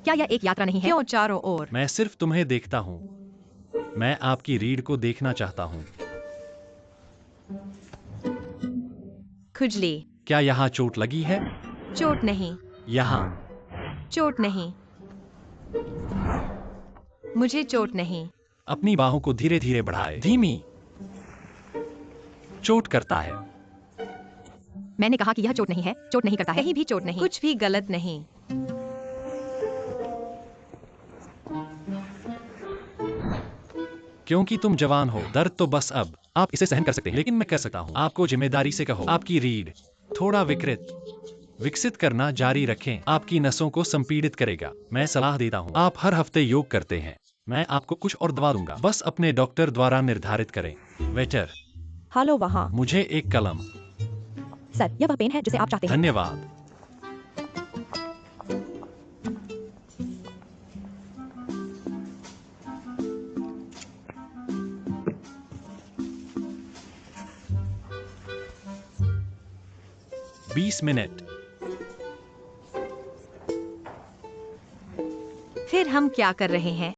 Speaker 2: क्या यह एक यात्रा नहीं है? क्यों चारों ओर?
Speaker 4: मैं सिर्फ तुम्हें देखता हूं। मैं आपकी रीढ़ को देखना चाहता हूं।
Speaker 2: खुजली।
Speaker 4: क्या यहाँ चोट लगी है?
Speaker 2: चोट नहीं।
Speaker 4: यहाँ
Speaker 2: चोट नहीं। मुझे चोट नहीं।
Speaker 4: अपनी बाहों को धीरे धीरे बढ़ाए। धीमी। चोट करता है।
Speaker 2: मैंने कहा कि यह चोट नहीं है। चोट नहीं करता है। कहीं भी चोट नहीं। कुछ भी गलत नहीं।
Speaker 4: क्योंकि तुम जवान हो। दर्द तो बस अब आप इसे सहन कर सकते हैं, लेकिन मैं कर सकता हूं। आपको जिम्मेदारी से कहो। आपकी रीढ़ थोड़ा विकसित करना जारी रखें। आपकी नसों को संपीड़ित करेगा। मैं सलाह देता हूं, आप हर हफ्ते योग करते हैं। मैं आपको कुछ और दवा दूंगा। बस अपने डॉक्टर द्वारा निर्धारित करें। वेटर,
Speaker 3: हेलो वहाँ।
Speaker 4: मुझे एक कलम।
Speaker 3: सर, यह वह पेन है जिसे आप चाहते हैं।
Speaker 4: धन्यवाद। बीस मिनट।
Speaker 2: फिर हम क्या कर रहे हैं?